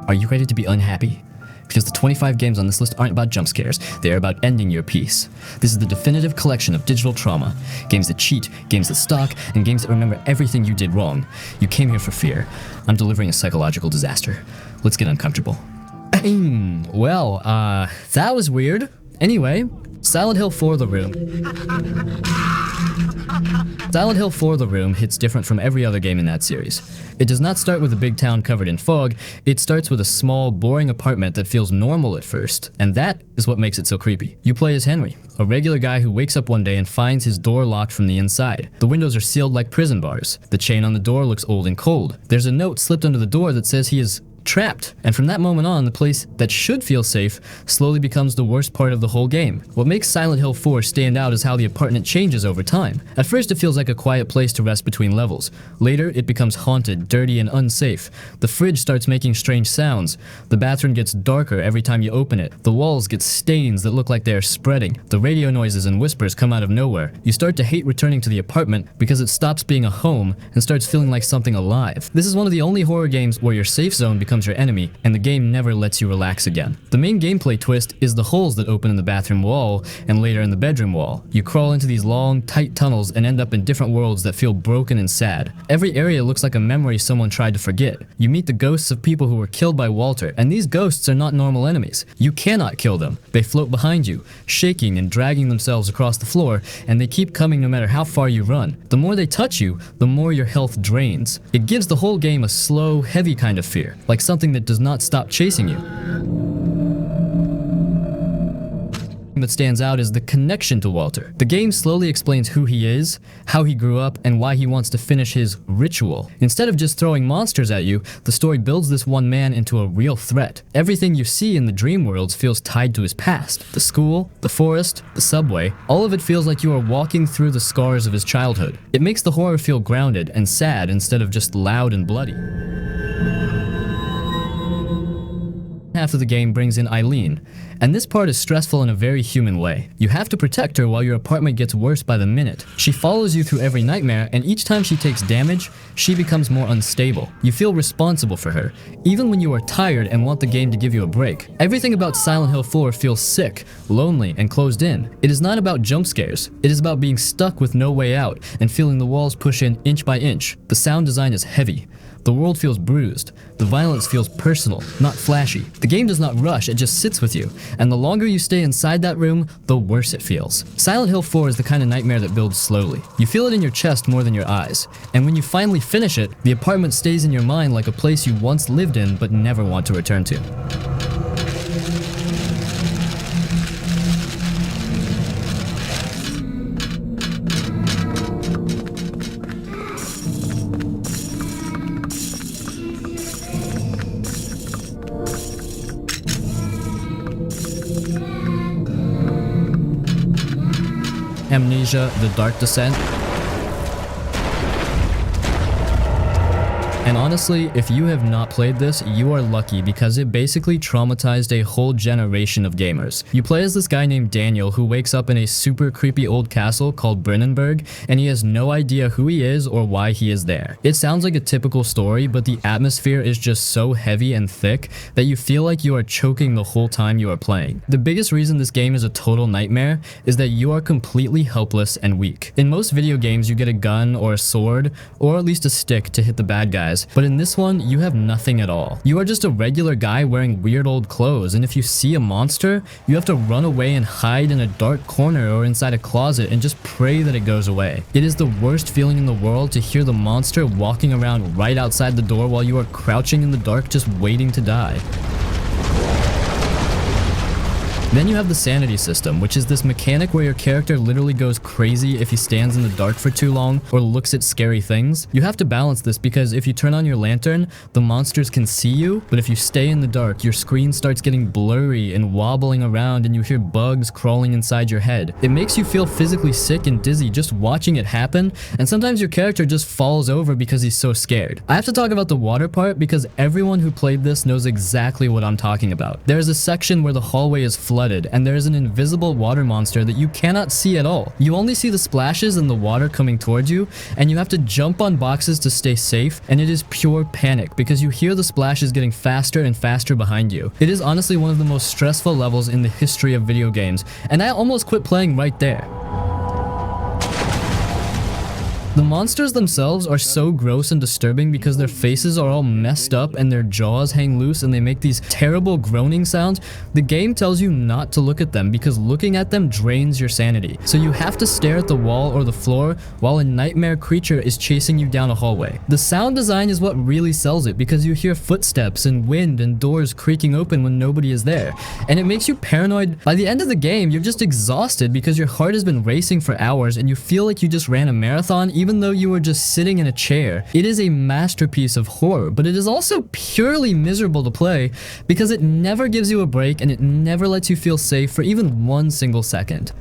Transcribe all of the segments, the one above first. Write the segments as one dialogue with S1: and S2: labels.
S1: Are you ready to be unhappy? Because the 25 games on this list aren't about jump scares, they are about ending your peace. This is the definitive collection of digital trauma. Games that cheat, games that stalk, and games that remember everything you did wrong. You came here for fear. I'm delivering a psychological disaster. Let's get uncomfortable. Well, that was weird. Anyway, Silent Hill 4 The Room. Silent Hill 4 The Room hits different from every other game in that series. It does not start with a big town covered in fog, it starts with a small, boring apartment that feels normal at first, and that is what makes it so creepy. You play as Henry, a regular guy who wakes up one day and finds his door locked from the inside. The windows are sealed like prison bars. The chain on the door looks old and cold. There's a note slipped under the door that says he is trapped, and from that moment on, the place that should feel safe slowly becomes the worst part of the whole game. What makes Silent Hill 4 stand out is how the apartment changes over time. At first, it feels like a quiet place to rest between levels. Later, it becomes haunted, dirty, and unsafe. The fridge starts making strange sounds. The bathroom gets darker every time you open it. The walls get stains that look like they are spreading. The radio noises and whispers come out of nowhere. You start to hate returning to the apartment because it stops being a home and starts feeling like something alive. This is one of the only horror games where your safe zone becomes your enemy, and the game never lets you relax again. The main gameplay twist is the holes that open in the bathroom wall and later in the bedroom wall. You crawl into these long, tight tunnels and end up in different worlds that feel broken and sad. Every area looks like a memory someone tried to forget. You meet the ghosts of people who were killed by Walter, and these ghosts are not normal enemies. You cannot kill them. They float behind you, shaking and dragging themselves across the floor, and they keep coming no matter how far you run. The more they touch you, the more your health drains. It gives the whole game a slow, heavy kind of fear, like something that does not stop chasing you. That stands out is the connection to Walter. The game slowly explains who he is, how he grew up, and why he wants to finish his ritual. Instead of just throwing monsters at you, the story builds this one man into a real threat. Everything you see in the dream worlds feels tied to his past. The school, the forest, the subway, all of it feels like you are walking through the scars of his childhood. It makes the horror feel grounded and sad instead of just loud and bloody. Half of the game brings in Eileen, and this part is stressful in a very human way. You have to protect her while your apartment gets worse by the minute. She follows you through every nightmare, and each time she takes damage, she becomes more unstable. You feel responsible for her, even when you are tired and want the game to give you a break. Everything about Silent Hill 4 feels sick, lonely, and closed in. It is not about jump scares. It is about being stuck with no way out and feeling the walls push in inch by inch. The sound design is heavy. The world feels bruised. The violence feels personal, not flashy. The game does not rush, it just sits with you. And the longer you stay inside that room, the worse it feels. Silent Hill 4 is the kind of nightmare that builds slowly. You feel it in your chest more than your eyes. And when you finally finish it, the apartment stays in your mind like a place you once lived in but never want to return to. Amnesia, The Dark Descent. And honestly, if you have not played this, you are lucky because it basically traumatized a whole generation of gamers. You play as this guy named Daniel who wakes up in a super creepy old castle called Brennenburg, and he has no idea who he is or why he is there. It sounds like a typical story, but the atmosphere is just so heavy and thick that you feel like you are choking the whole time you are playing. The biggest reason this game is a total nightmare is that you are completely helpless and weak. In most video games, you get a gun or a sword, or at least a stick to hit the bad guys. But in this one, you have nothing at all. You are just a regular guy wearing weird old clothes, and if you see a monster, you have to run away and hide in a dark corner or inside a closet and just pray that it goes away. It is the worst feeling in the world to hear the monster walking around right outside the door while you are crouching in the dark just waiting to die. Then you have the sanity system, which is this mechanic where your character literally goes crazy if he stands in the dark for too long or looks at scary things. You have to balance this because if you turn on your lantern, the monsters can see you, but if you stay in the dark, your screen starts getting blurry and wobbling around and you hear bugs crawling inside your head. It makes you feel physically sick and dizzy just watching it happen, and sometimes your character just falls over because he's so scared. I have to talk about the water part because everyone who played this knows exactly what I'm talking about. There is a section where the hallway is flooded flooded, and there is an invisible water monster that you cannot see at all. You only see the splashes and the water coming towards you, and you have to jump on boxes to stay safe, and it is pure panic because you hear the splashes getting faster and faster behind you. It is honestly one of the most stressful levels in the history of video games, and I almost quit playing right there. The monsters themselves are so gross and disturbing because their faces are all messed up and their jaws hang loose and they make these terrible groaning sounds. The game tells you not to look at them because looking at them drains your sanity. So you have to stare at the wall or the floor while a nightmare creature is chasing you down a hallway. The sound design is what really sells it because you hear footsteps and wind and doors creaking open when nobody is there. And it makes you paranoid. By the end of the game, you're just exhausted because your heart has been racing for hours and you feel like you just ran a marathon even though you were just sitting in a chair. It is a masterpiece of horror, but it is also purely miserable to play because it never gives you a break and it never lets you feel safe for even 1 single second.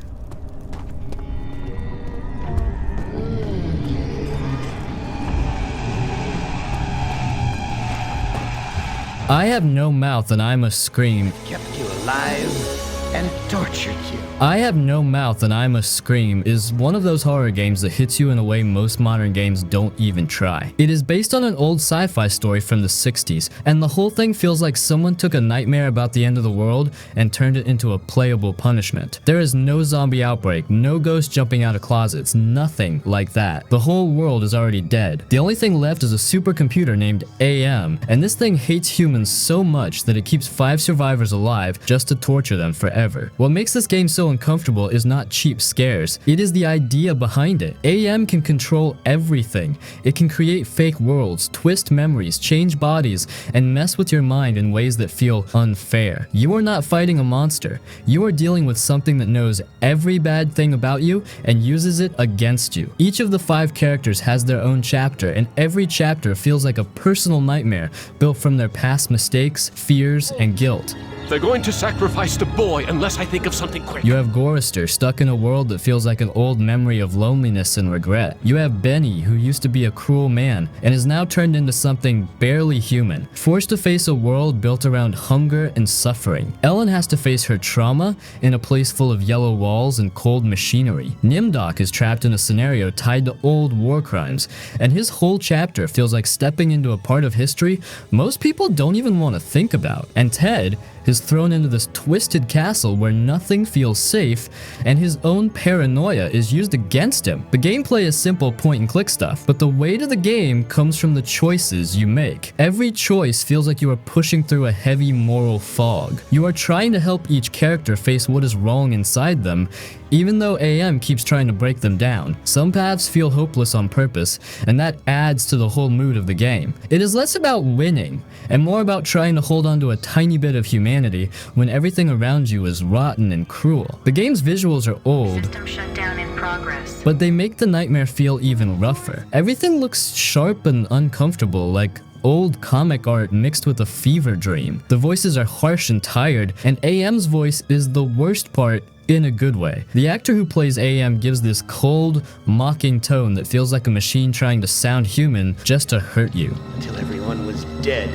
S1: I have no mouth and I must scream.
S2: Kept you alive and tortured you.
S1: I Have No Mouth and I Must Scream is one of those horror games that hits you in a way most modern games don't even try. It is based on an old sci-fi story from the 60s, and the whole thing feels like someone took a nightmare about the end of the world and turned it into a playable punishment. There is no zombie outbreak, no ghost jumping out of closets, nothing like that. The whole world is already dead. The only thing left is a supercomputer named AM, and this thing hates humans so much that it keeps 5 survivors alive just to torture them forever. What makes this game so uncomfortable is not cheap scares. It is the idea behind it. AM can control everything. It can create fake worlds, twist memories, change bodies, and mess with your mind in ways that feel unfair. You are not fighting a monster. You are dealing with something that knows every bad thing about you and uses it against you. Each of the 5 characters has their own chapter, and every chapter feels like a personal nightmare built from their past mistakes, fears, and guilt.
S3: They're going to sacrifice the boy unless I think of something quick.
S1: You have Gorister, stuck in a world that feels like an old memory of loneliness and regret. You have Benny, who used to be a cruel man and is now turned into something barely human, forced to face a world built around hunger and suffering. Ellen has to face her trauma in a place full of yellow walls and cold machinery. Nimdok is trapped in a scenario tied to old war crimes, and his whole chapter feels like stepping into a part of history most people don't even want to think about. And Ted is thrown into this twisted castle where nothing feels safe, and his own paranoia is used against him. The gameplay is simple point-and-click stuff, but the weight of the game comes from the choices you make. Every choice feels like you are pushing through a heavy moral fog. You are trying to help each character face what is wrong inside them, even though AM keeps trying to break them down. Some paths feel hopeless on purpose, and that adds to the whole mood of the game. It is less about winning, and more about trying to hold on to a tiny bit of humanity when everything around you is rotten and cruel. The game's visuals are old,
S4: System shutdown in progress.
S1: but they make the nightmare feel even rougher. Everything looks sharp and uncomfortable, like old comic art mixed with a fever dream. The voices are harsh and tired, and AM's voice is the worst part in a good way. The actor who plays AM gives this cold, mocking tone that feels like a machine trying to sound human just to hurt you.
S2: Until everyone was dead.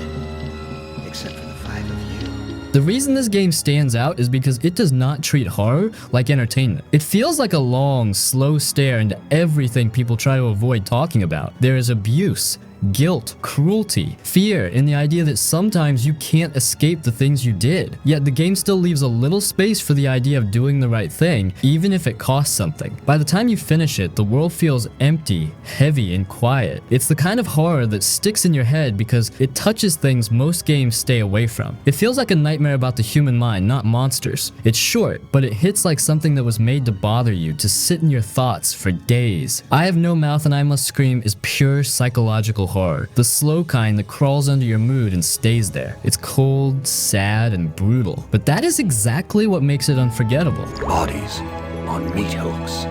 S2: Except for the 5 of you.
S1: The reason this game stands out is because it does not treat horror like entertainment. It feels like a long, slow stare into everything people try to avoid talking about. There is abuse, guilt, cruelty, fear in the idea that sometimes you can't escape the things you did. Yet the game still leaves a little space for the idea of doing the right thing, even if it costs something. By the time you finish it, the world feels empty, heavy, and quiet. It's the kind of horror that sticks in your head because it touches things most games stay away from. It feels like a nightmare about the human mind, not monsters. It's short, but it hits like something that was made to bother you, to sit in your thoughts for days. I Have No Mouth and I Must Scream is pure psychological horror, the slow kind that crawls under your mood and stays there. It's cold, sad, and brutal, but that is exactly what makes it unforgettable.
S5: Bodies on meat hooks.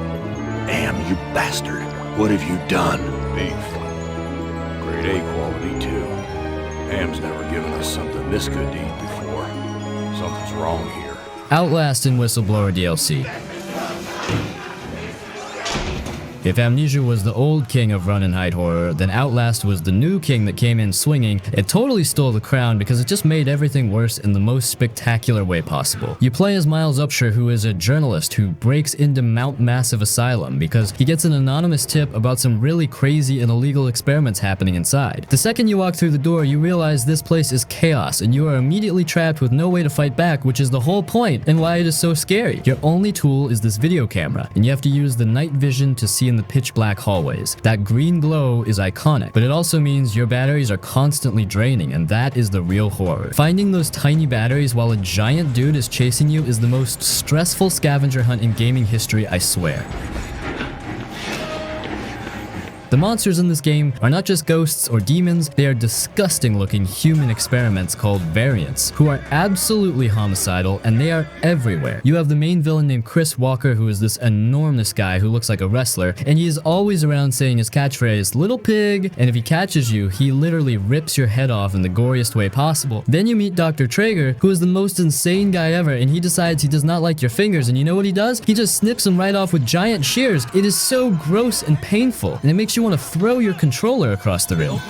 S5: Damn, you bastard. What have you done?
S6: Beef. Grade A quality, too. Am's never given us something this good to eat before. Something's wrong here.
S1: Outlast and Whistleblower DLC. If Amnesia was the old king of run and hide horror, then Outlast was the new king that came in swinging. It totally stole the crown because it just made everything worse in the most spectacular way possible. You play as Miles Upshur, who is a journalist who breaks into Mount Massive Asylum because he gets an anonymous tip about some really crazy and illegal experiments happening inside. The second you walk through the door, you realize this place is chaos and you are immediately trapped with no way to fight back, which is the whole point and why it is so scary. Your only tool is this video camera, and you have to use the night vision to see in the pitch black hallways. That green glow is iconic, but it also means your batteries are constantly draining, and that is the real horror. Finding those tiny batteries while a giant dude is chasing you is the most stressful scavenger hunt in gaming history, I swear. The monsters in this game are not just ghosts or demons, they are disgusting looking human experiments called variants, who are absolutely homicidal, and they are everywhere. You have the main villain named Chris Walker, who is this enormous guy who looks like a wrestler, and he is always around saying his catchphrase, "Little pig," and if he catches you, he literally rips your head off in the goriest way possible. Then you meet Dr. Traeger, who is the most insane guy ever, and he decides he does not like your fingers, and you know what he does? He just snips them right off with giant shears. It is so gross and painful, and it makes you want to throw your controller across the room.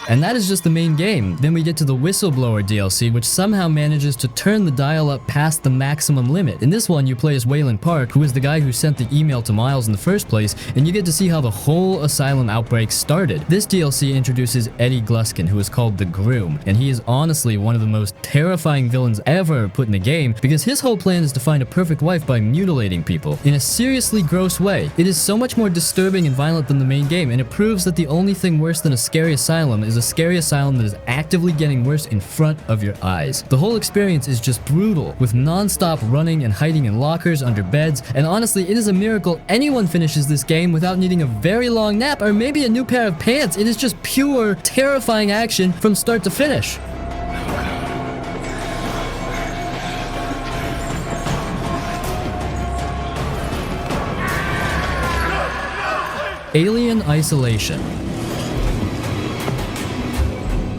S1: And that is just the main game. Then we get to the Whistleblower DLC, which somehow manages to turn the dial up past the maximum limit. In this one, you play as Wayland Park, who is the guy who sent the email to Miles in the first place, and you get to see how the whole asylum outbreak started. This DLC introduces Eddie Gluskin, who is called the Groom, and he is honestly one of the most terrifying villains ever put in a game, because his whole plan is to find a perfect wife by mutilating people in a seriously gross way. It is so much more disturbing and violent than the main game, and it proves that the only thing worse than a scary asylum is a scary asylum that is actively getting worse in front of your eyes. The whole experience is just brutal, with non-stop running and hiding in lockers, under beds, and honestly, it is a miracle anyone finishes this game without needing a very long nap or maybe a new pair of pants. It is just pure, terrifying action from start to finish. Alien Isolation.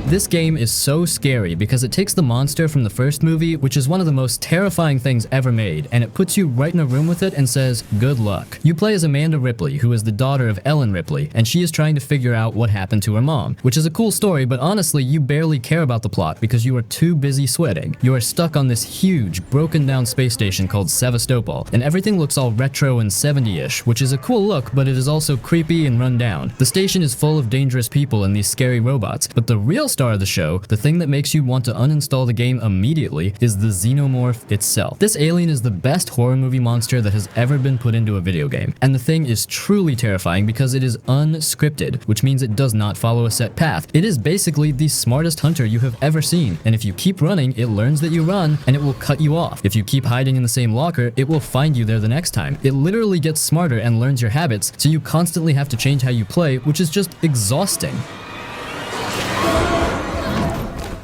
S1: This game is so scary because it takes the monster from the first movie, which is one of the most terrifying things ever made, and it puts you right in a room with it and says, good luck. You play as Amanda Ripley, who is the daughter of Ellen Ripley, and she is trying to figure out what happened to her mom, which is a cool story, but honestly, you barely care about the plot because you are too busy sweating. You are stuck on this huge, broken down space station called Sevastopol, and everything looks all retro and 70-ish, which is a cool look, but it is also creepy and run down. The station is full of dangerous people and these scary robots, but the real star of the show, the thing that makes you want to uninstall the game immediately, is the xenomorph itself. This alien is the best horror movie monster that has ever been put into a video game, and the thing is truly terrifying because it is unscripted, which means it does not follow a set path. It is basically the smartest hunter you have ever seen, and if you keep running, it learns that you run, and it will cut you off. If you keep hiding in the same locker, it will find you there the next time. It literally gets smarter and learns your habits, so you constantly have to change how you play, which is just exhausting.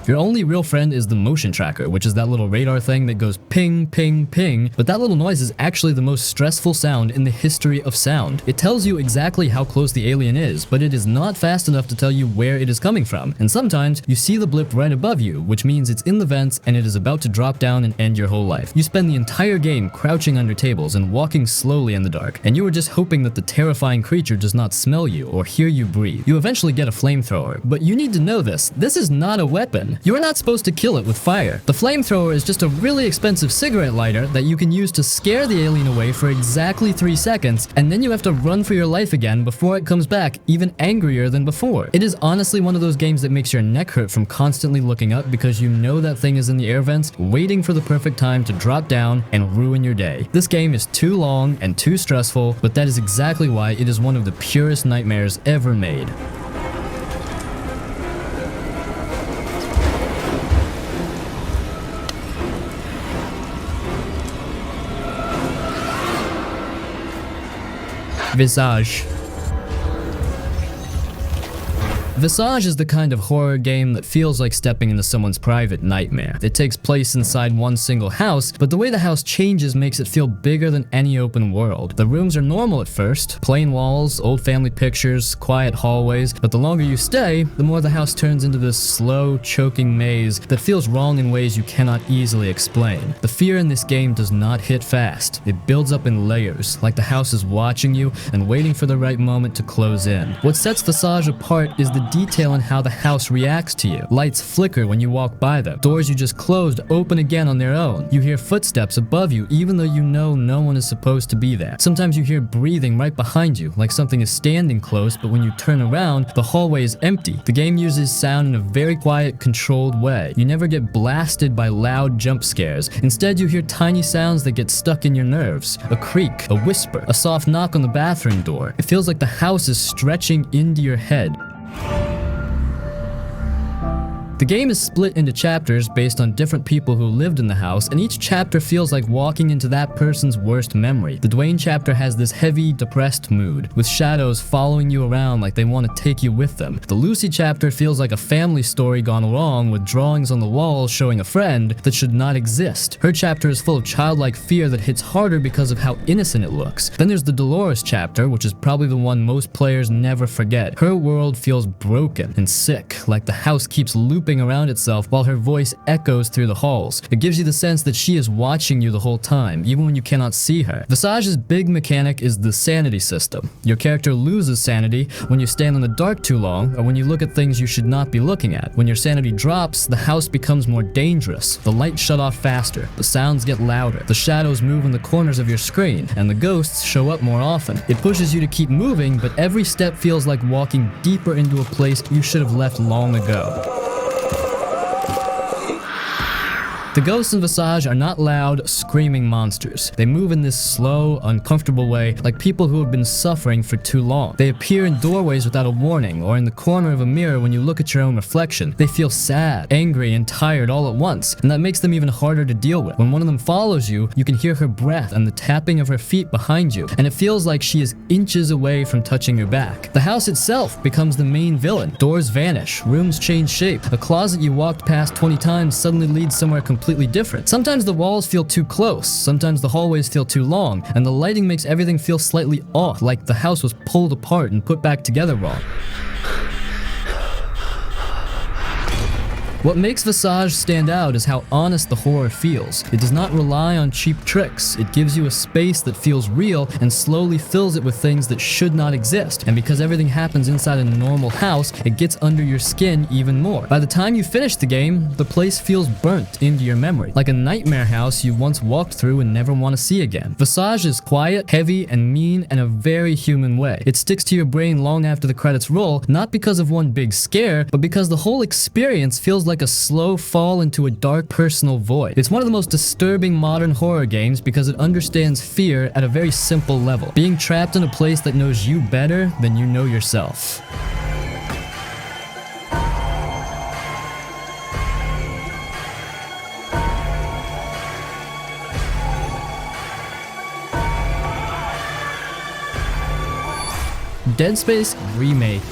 S1: Your only real friend is the motion tracker, which is that little radar thing that goes ping, ping, ping, but that little noise is actually the most stressful sound in the history of sound. It tells you exactly how close the alien is, but it is not fast enough to tell you where it is coming from, and sometimes you see the blip right above you, which means it's in the vents and it is about to drop down and end your whole life. You spend the entire game crouching under tables and walking slowly in the dark, and you are just hoping that the terrifying creature does not smell you or hear you breathe. You eventually get a flamethrower, but you need to know this. This is not a weapon. You are not supposed to kill it with fire. The flamethrower is just a really expensive cigarette lighter that you can use to scare the alien away for exactly 3 seconds, and then you have to run for your life again before it comes back, even angrier than before. It is honestly one of those games that makes your neck hurt from constantly looking up because you know that thing is in the air vents, waiting for the perfect time to drop down and ruin your day. This game is too long and too stressful, but that is exactly why it is one of the purest nightmares ever made. Visage. Visage is the kind of horror game that feels like stepping into someone's private nightmare. It takes place inside one single house, but the way the house changes makes it feel bigger than any open world. The rooms are normal at first, plain walls, old family pictures, quiet hallways, but the longer you stay, the more the house turns into this slow, choking maze that feels wrong in ways you cannot easily explain. The fear in this game does not hit fast. It builds up in layers, like the house is watching you and waiting for the right moment to close in. What sets Visage apart is the detail in how the house reacts to you. Lights flicker when you walk by them. Doors you just closed open again on their own. You hear footsteps above you even though you know no one is supposed to be there. Sometimes you hear breathing right behind you, like something is standing close, but when you turn around, the hallway is empty. The game uses sound in a very quiet, controlled way. You never get blasted by loud jump scares. Instead, you hear tiny sounds that get stuck in your nerves. A creak, a whisper, a soft knock on the bathroom door. It feels like the house is stretching into your head. The game is split into chapters based on different people who lived in the house, and each chapter feels like walking into that person's worst memory. The Dwayne chapter has this heavy, depressed mood, with shadows following you around like they want to take you with them. The Lucy chapter feels like a family story gone wrong, with drawings on the walls showing a friend that should not exist. Her chapter is full of childlike fear that hits harder because of how innocent it looks. Then there's the Dolores chapter, which is probably the one most players never forget. Her world feels broken and sick, like the house keeps looping around itself while her voice echoes through the halls. It gives you the sense that she is watching you the whole time, even when you cannot see her. Visage's big mechanic is the sanity system. Your character loses sanity when you stand in the dark too long, or when you look at things you should not be looking at. When your sanity drops, the house becomes more dangerous. The lights shut off faster, the sounds get louder, the shadows move in the corners of your screen, and the ghosts show up more often. It pushes you to keep moving, but every step feels like walking deeper into a place you should have left long ago. The ghosts in Visage are not loud, screaming monsters. They move in this slow, uncomfortable way, like people who have been suffering for too long. They appear in doorways without a warning, or in the corner of a mirror when you look at your own reflection. They feel sad, angry, and tired all at once, and that makes them even harder to deal with. When one of them follows you, you can hear her breath and the tapping of her feet behind you, and it feels like she is inches away from touching your back. The house itself becomes the main villain. Doors vanish, rooms change shape. A closet you walked past 20 times suddenly leads somewhere completely different. Sometimes the walls feel too close, sometimes the hallways feel too long, and the lighting makes everything feel slightly off, like the house was pulled apart and put back together wrong. What makes Visage stand out is how honest the horror feels. It does not rely on cheap tricks. It gives you a space that feels real and slowly fills it with things that should not exist. And because everything happens inside a normal house, it gets under your skin even more. By the time you finish the game, the place feels burnt into your memory, like a nightmare house you once walked through and never want to see again. Visage is quiet, heavy, and mean in a very human way. It sticks to your brain long after the credits roll, not because of one big scare, but because the whole experience feels like a slow fall into a dark personal void. It's one of the most disturbing modern horror games because it understands fear at a very simple level. Being trapped in a place that knows you better than you know yourself. Dead Space Remake.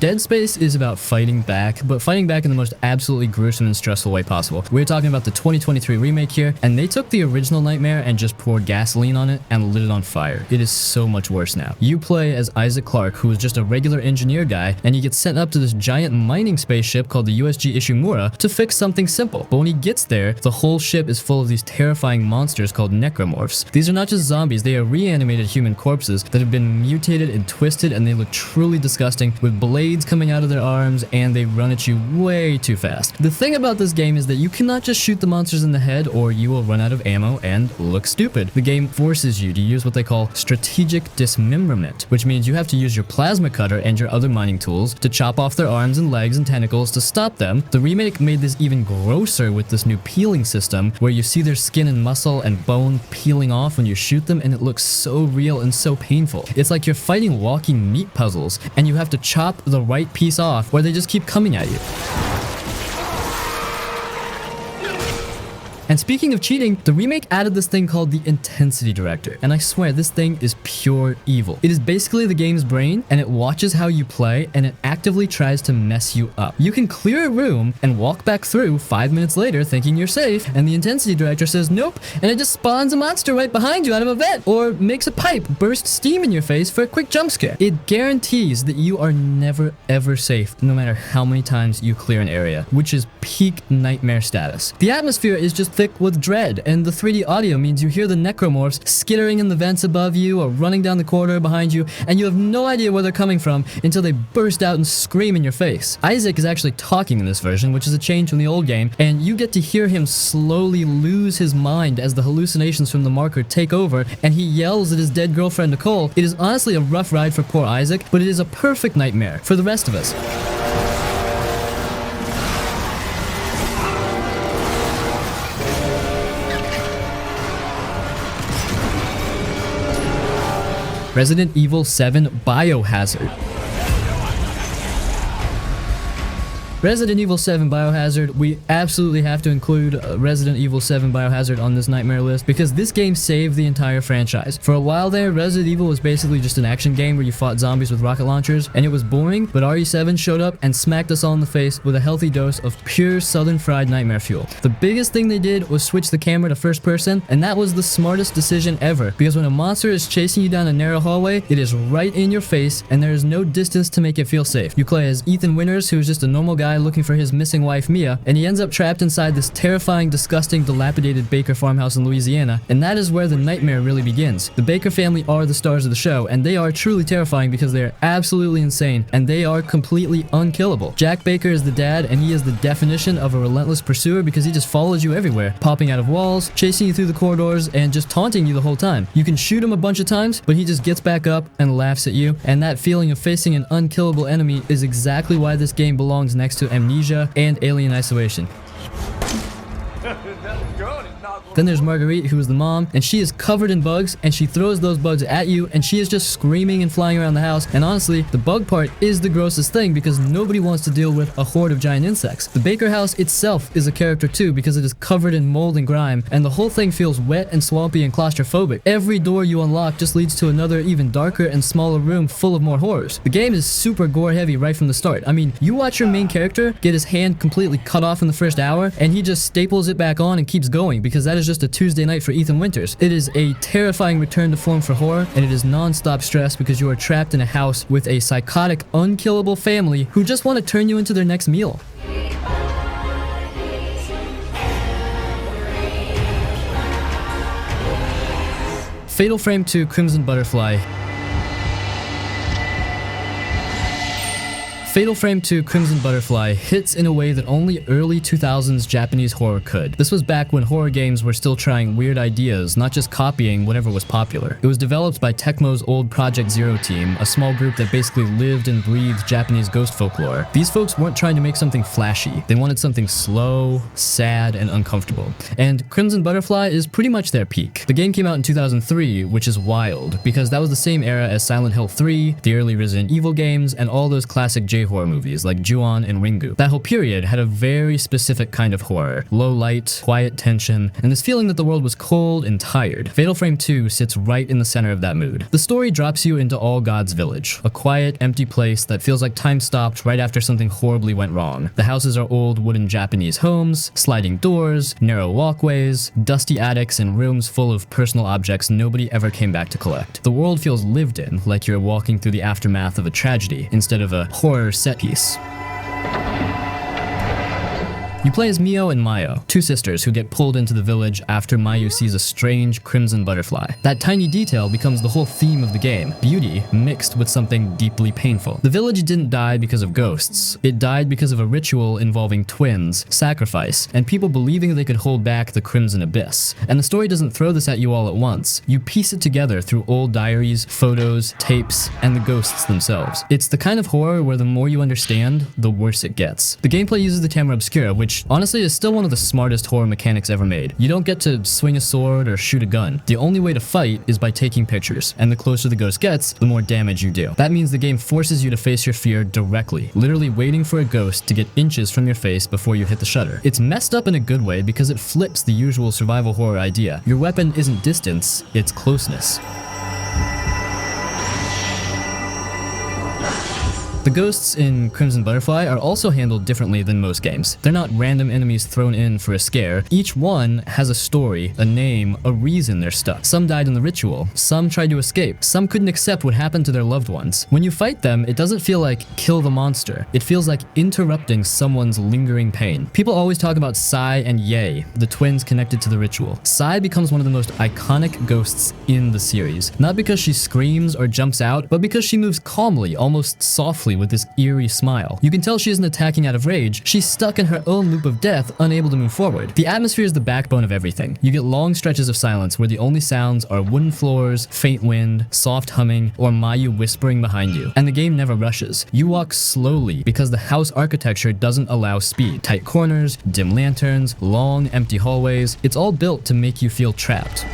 S1: Dead Space is about fighting back, but fighting back in the most absolutely gruesome and stressful way possible. We're talking about the 2023 remake here, and they took the original Nightmare and just poured gasoline on it and lit it on fire. It is so much worse now. You play as Isaac Clarke, who is just a regular engineer guy, and he gets sent up to this giant mining spaceship called the USG Ishimura to fix something simple. But when he gets there, the whole ship is full of these terrifying monsters called necromorphs. These are not just zombies, they are reanimated human corpses that have been mutated and twisted, and they look truly disgusting with blades coming out of their arms, and they run at you way too fast. The thing about this game is that you cannot just shoot the monsters in the head or you will run out of ammo and look stupid. The game forces you to use what they call strategic dismemberment, which means you have to use your plasma cutter and your other mining tools to chop off their arms and legs and tentacles to stop them. The remake made this even grosser with this new peeling system where you see their skin and muscle and bone peeling off when you shoot them, and it looks so real and so painful. It's like you're fighting walking meat puzzles and you have to chop the right piece off where they just keep coming at you. And speaking of cheating, the remake added this thing called the Intensity Director, and I swear this thing is pure evil. It is basically the game's brain, and it watches how you play, and it actively tries to mess you up. You can clear a room and walk back through 5 minutes later thinking you're safe, and the Intensity Director says nope, and it just spawns a monster right behind you out of a vent, or makes a pipe burst steam in your face for a quick jump scare. It guarantees that you are never ever safe, no matter how many times you clear an area, which is peak nightmare status. The atmosphere is just thick with dread, and the 3D audio means you hear the necromorphs skittering in the vents above you or running down the corridor behind you, and you have no idea where they're coming from until they burst out and scream in your face. Isaac is actually talking in this version, which is a change from the old game, and you get to hear him slowly lose his mind as the hallucinations from the marker take over, and he yells at his dead girlfriend Nicole. It is honestly a rough ride for poor Isaac, but it is a perfect nightmare for the rest of us. Resident Evil 7 Biohazard. Resident Evil 7 Biohazard, we absolutely have to include Resident Evil 7 Biohazard on this nightmare list because this game saved the entire franchise. For a while there, Resident Evil was basically just an action game where you fought zombies with rocket launchers, and it was boring, but RE7 showed up and smacked us all in the face with a healthy dose of pure southern fried nightmare fuel. The biggest thing they did was switch the camera to first person, and that was the smartest decision ever, because when a monster is chasing you down a narrow hallway, it is right in your face, and there is no distance to make it feel safe. You play as Ethan Winters, who is just a normal guy looking for his missing wife Mia, and he ends up trapped inside this terrifying, disgusting, dilapidated Baker farmhouse in Louisiana, and that is where the nightmare really begins. The Baker family are the stars of the show, and they are truly terrifying because they are absolutely insane, and they are completely unkillable. Jack Baker is the dad, and he is the definition of a relentless pursuer because he just follows you everywhere, popping out of walls, chasing you through the corridors, and just taunting you the whole time. You can shoot him a bunch of times, but he just gets back up and laughs at you, and that feeling of facing an unkillable enemy is exactly why this game belongs next to Amnesia and Alien Isolation. Then there's Marguerite, who is the mom, and she is covered in bugs, and she throws those bugs at you, and she is just screaming and flying around the house. And honestly, the bug part is the grossest thing because nobody wants to deal with a horde of giant insects. The Baker house itself is a character too because it is covered in mold and grime, and the whole thing feels wet and swampy and claustrophobic. Every door you unlock just leads to another even darker and smaller room full of more horrors. The game is super gore heavy right from the start. I mean, you watch your main character get his hand completely cut off in the first hour, and he just staples it back on and keeps going because that is just a Tuesday night for Ethan Winters. It is a terrifying return to form for horror, and it is non-stop stress because you are trapped in a house with a psychotic, unkillable family who just want to turn you into their next meal. Fatal Frame 2 Crimson Butterfly. Fatal Frame 2 Crimson Butterfly hits in a way that only early 2000s Japanese horror could. This was back when horror games were still trying weird ideas, not just copying whatever was popular. It was developed by Tecmo's old Project Zero team, a small group that basically lived and breathed Japanese ghost folklore. These folks weren't trying to make something flashy. They wanted something slow, sad, and uncomfortable. And Crimson Butterfly is pretty much their peak. The game came out in 2003, which is wild, because that was the same era as Silent Hill 3, the early Resident Evil games, and all those classic J-horror movies like Ju-on and Ringu. That whole period had a very specific kind of horror. Low light, quiet tension, and this feeling that the world was cold and tired. Fatal Frame 2 sits right in the center of that mood. The story drops you into All God's Village, a quiet, empty place that feels like time stopped right after something horribly went wrong. The houses are old wooden Japanese homes, sliding doors, narrow walkways, dusty attics, and rooms full of personal objects nobody ever came back to collect. The world feels lived in, like you're walking through the aftermath of a tragedy instead of a horror set piece. You play as Mio and Mayo, two sisters who get pulled into the village after Mayu sees a strange crimson butterfly. That tiny detail becomes the whole theme of the game, beauty mixed with something deeply painful. The village didn't die because of ghosts. It died because of a ritual involving twins, sacrifice, and people believing they could hold back the crimson abyss. And the story doesn't throw this at you all at once. You piece it together through old diaries, photos, tapes, and the ghosts themselves. It's the kind of horror where the more you understand, the worse it gets. The gameplay uses the camera obscura, which which honestly is still one of the smartest horror mechanics ever made. You don't get to swing a sword or shoot a gun. The only way to fight is by taking pictures, and the closer the ghost gets, the more damage you do. That means the game forces you to face your fear directly, literally waiting for a ghost to get inches from your face before you hit the shutter. It's messed up in a good way because it flips the usual survival horror idea. Your weapon isn't distance, it's closeness. The ghosts in Crimson Butterfly are also handled differently than most games. They're not random enemies thrown in for a scare. Each one has a story, a name, a reason they're stuck. Some died in the ritual, some tried to escape, some couldn't accept what happened to their loved ones. When you fight them, it doesn't feel like kill the monster. It feels like interrupting someone's lingering pain. People always talk about Sai and Ye, the twins connected to the ritual. Sai becomes one of the most iconic ghosts in the series, not because she screams or jumps out, but because she moves calmly, almost softly, with this eerie smile. You can tell she isn't attacking out of rage, she's stuck in her own loop of death, unable to move forward. The atmosphere is the backbone of everything. You get long stretches of silence where the only sounds are wooden floors, faint wind, soft humming, or Mayu whispering behind you. And the game never rushes. You walk slowly because the house architecture doesn't allow speed. Tight corners, dim lanterns, long empty hallways. It's all built to make you feel trapped.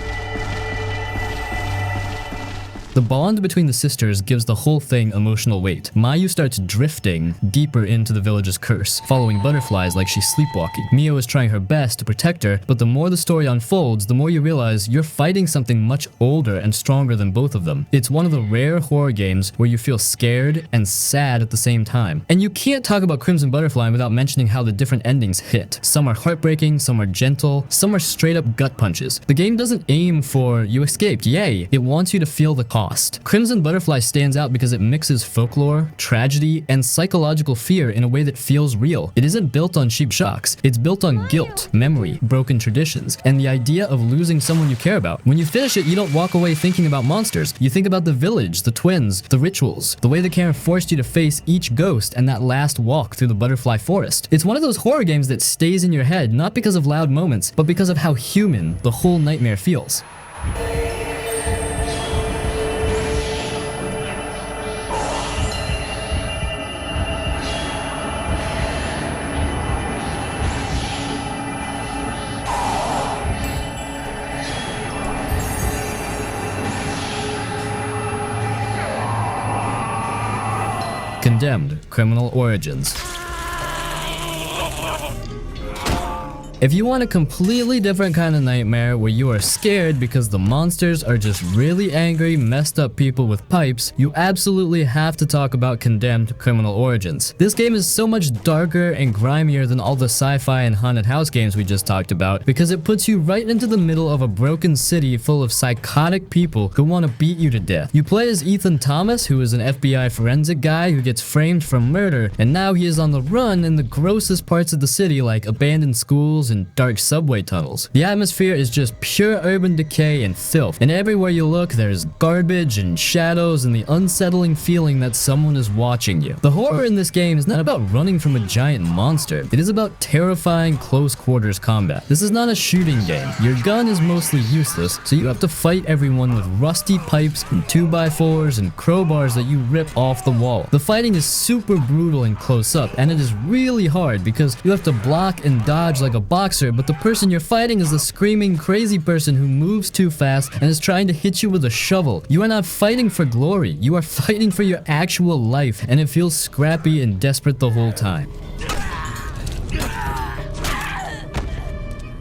S1: The bond between the sisters gives the whole thing emotional weight. Mayu starts drifting deeper into the village's curse, following butterflies like she's sleepwalking. Mio is trying her best to protect her, but the more the story unfolds, the more you realize you're fighting something much older and stronger than both of them. It's one of the rare horror games where you feel scared and sad at the same time. And you can't talk about Crimson Butterfly without mentioning how the different endings hit. Some are heartbreaking, some are gentle, some are straight up gut punches. The game doesn't aim for you escaped, yay. It wants you to feel the cost. Crimson Butterfly stands out because it mixes folklore, tragedy, and psychological fear in a way that feels real. It isn't built on cheap shocks. It's built on guilt, memory, broken traditions, and the idea of losing someone you care about. When you finish it, you don't walk away thinking about monsters. You think about the village, the twins, the rituals, the way the camera forced you to face each ghost and that last walk through the butterfly forest. It's one of those horror games that stays in your head not because of loud moments, but because of how human the whole nightmare feels. Condemned: Criminal Origins. If you want a completely different kind of nightmare where you are scared because the monsters are just really angry, messed up people with pipes, you absolutely have to talk about Condemned: Criminal Origins. This game is so much darker and grimier than all the sci-fi and haunted house games we just talked about because it puts you right into the middle of a broken city full of psychotic people who want to beat you to death. You play as Ethan Thomas, who is an FBI forensic guy who gets framed for murder, and now he is on the run in the grossest parts of the city like abandoned schools and dark subway tunnels. The atmosphere is just pure urban decay and filth, and everywhere you look there's garbage and shadows and the unsettling feeling that someone is watching you. The horror in this game is not about running from a giant monster, it is about terrifying close quarters combat. This is not a shooting game. Your gun is mostly useless, so you have to fight everyone with rusty pipes and 2x4s and crowbars that you rip off the wall. The fighting is super brutal and close up, and it is really hard because you have to block and dodge like a boxer, but the person you're fighting is a screaming crazy person who moves too fast and is trying to hit you with a shovel. You are not fighting for glory, you are fighting for your actual life, and it feels scrappy and desperate the whole time.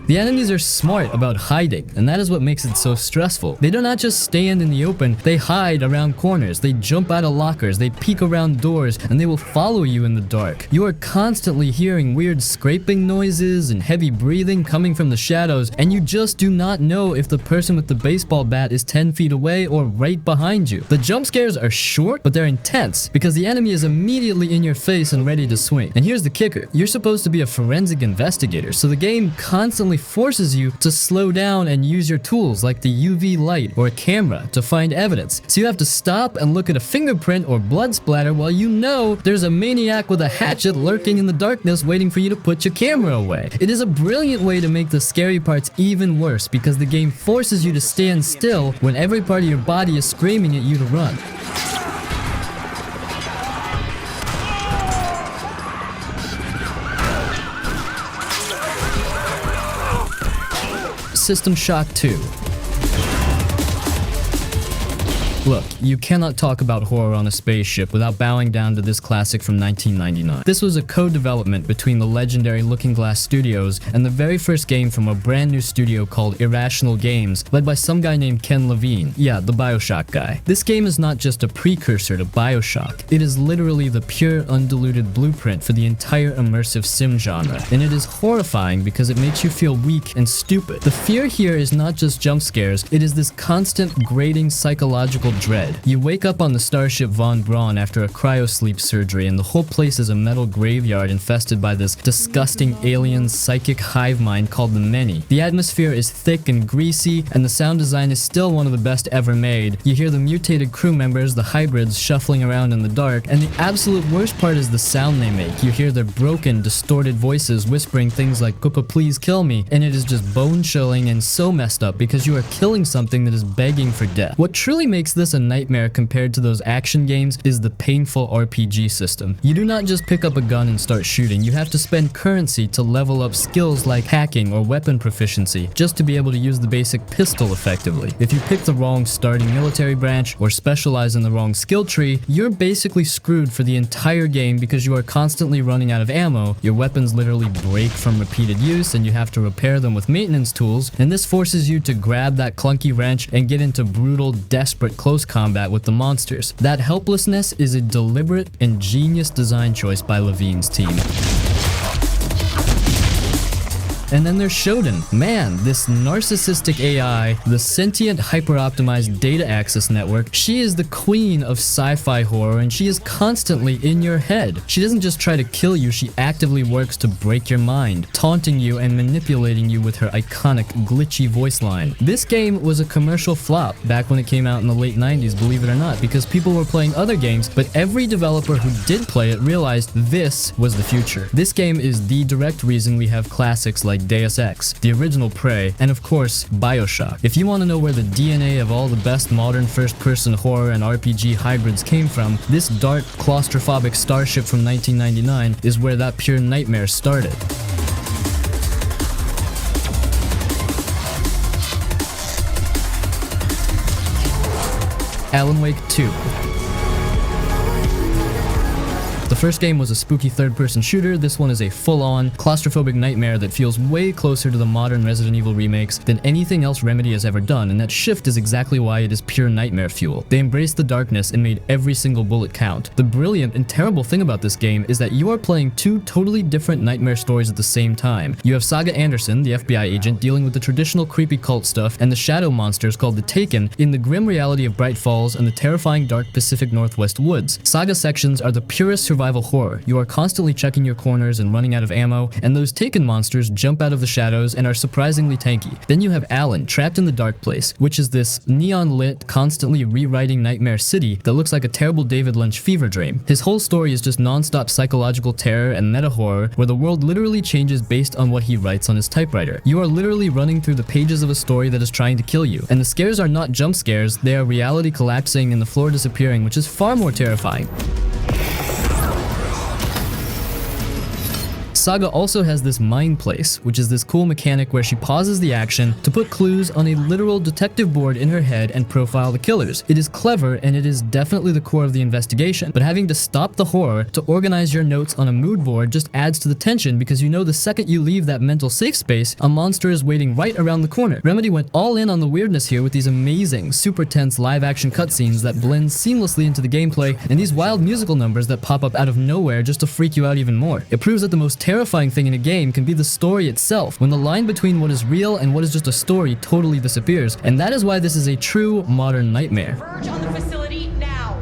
S1: The enemies are smart about hiding, and that is what makes it so stressful. They do not just stand in the open, they hide around corners, they jump out of lockers, they peek around doors, and they will follow you in the dark. You are constantly hearing weird scraping noises and heavy breathing coming from the shadows, and you just do not know if the person with the baseball bat is 10 feet away or right behind you. The jump scares are short, but they're intense, because the enemy is immediately in your face and ready to swing. And here's the kicker, you're supposed to be a forensic investigator, so the game constantly forces you to slow down and use your tools like the UV light or a camera to find evidence. So you have to stop and look at a fingerprint or blood splatter while you know there's a maniac with a hatchet lurking in the darkness waiting for you to put your camera away. It is a brilliant way to make the scary parts even worse because the game forces you to stand still when every part of your body is screaming at you to run. System Shock 2. Look, you cannot talk about horror on a spaceship without bowing down to this classic from 1999. This was a co-development between the legendary Looking Glass Studios and the very first game from a brand new studio called Irrational Games, led by some guy named Ken Levine. Yeah, the Bioshock guy. This game is not just a precursor to Bioshock, it is literally the pure, undiluted blueprint for the entire immersive sim genre, and it is horrifying because it makes you feel weak and stupid. The fear here is not just jump scares, it is this constant, grating psychological dread. You wake up on the starship Von Braun after a cryosleep surgery and the whole place is a metal graveyard infested by this disgusting alien psychic hive mind called the Many. The atmosphere is thick and greasy and the sound design is still one of the best ever made. You hear the mutated crew members, the hybrids, shuffling around in the dark, and the absolute worst part is the sound they make. You hear their broken, distorted voices whispering things like "Papa, please kill me," and it is just bone-chilling and so messed up because you are killing something that is begging for death. What truly makes this a nightmare compared to those action games is the painful RPG system. You do not just pick up a gun and start shooting, you have to spend currency to level up skills like hacking or weapon proficiency just to be able to use the basic pistol effectively. If you pick the wrong starting military branch or specialize in the wrong skill tree, you're basically screwed for the entire game because you are constantly running out of ammo, your weapons literally break from repeated use and you have to repair them with maintenance tools, and this forces you to grab that clunky wrench and get into brutal, desperate close combat with the monsters. That helplessness is a deliberate and genius design choice by Levine's team. And then there's Shodan. Man, this narcissistic AI, the sentient hyper-optimized data access network, she is the queen of sci-fi horror and she is constantly in your head. She doesn't just try to kill you, she actively works to break your mind, taunting you and manipulating you with her iconic glitchy voice line. This game was a commercial flop back when it came out in the late 90s, believe it or not, because people were playing other games, but every developer who did play it realized this was the future. This game is the direct reason we have classics like Deus Ex, the original Prey, and of course, Bioshock. If you want to know where the DNA of all the best modern first-person horror and RPG hybrids came from, this dark, claustrophobic starship from 1999 is where that pure nightmare started. Alan Wake 2. The first game was a spooky third-person shooter. This one is a full-on, claustrophobic nightmare that feels way closer to the modern Resident Evil remakes than anything else Remedy has ever done, and that shift is exactly why it is pure nightmare fuel. They embraced the darkness and made every single bullet count. The brilliant and terrible thing about this game is that you are playing two totally different nightmare stories at the same time. You have Saga Anderson, the FBI agent, dealing with the traditional creepy cult stuff and the shadow monsters called the Taken in the grim reality of Bright Falls and the terrifying dark Pacific Northwest woods. Saga sections are the purest survival horror. You are constantly checking your corners and running out of ammo, and those Taken monsters jump out of the shadows and are surprisingly tanky. Then you have Alan, trapped in the dark place, which is this neon-lit, constantly rewriting nightmare city that looks like a terrible David Lynch fever dream. His whole story is just non-stop psychological terror and meta-horror where the world literally changes based on what he writes on his typewriter. You are literally running through the pages of a story that is trying to kill you, and the scares are not jump scares, they are reality collapsing and the floor disappearing, which is far more terrifying. Saga also has this mind place, which is this cool mechanic where she pauses the action to put clues on a literal detective board in her head and profile the killers. It is clever and it is definitely the core of the investigation, but having to stop the horror to organize your notes on a mood board just adds to the tension because you know the second you leave that mental safe space, a monster is waiting right around the corner. Remedy went all in on the weirdness here with these amazing, super tense live-action cutscenes that blend seamlessly into the gameplay and these wild musical numbers that pop up out of nowhere just to freak you out even more. It proves that the most terrifying thing in a game can be the story itself, when the line between what is real and what is just a story totally disappears, and that is why this is a true modern nightmare.
S7: Verge on the facility now.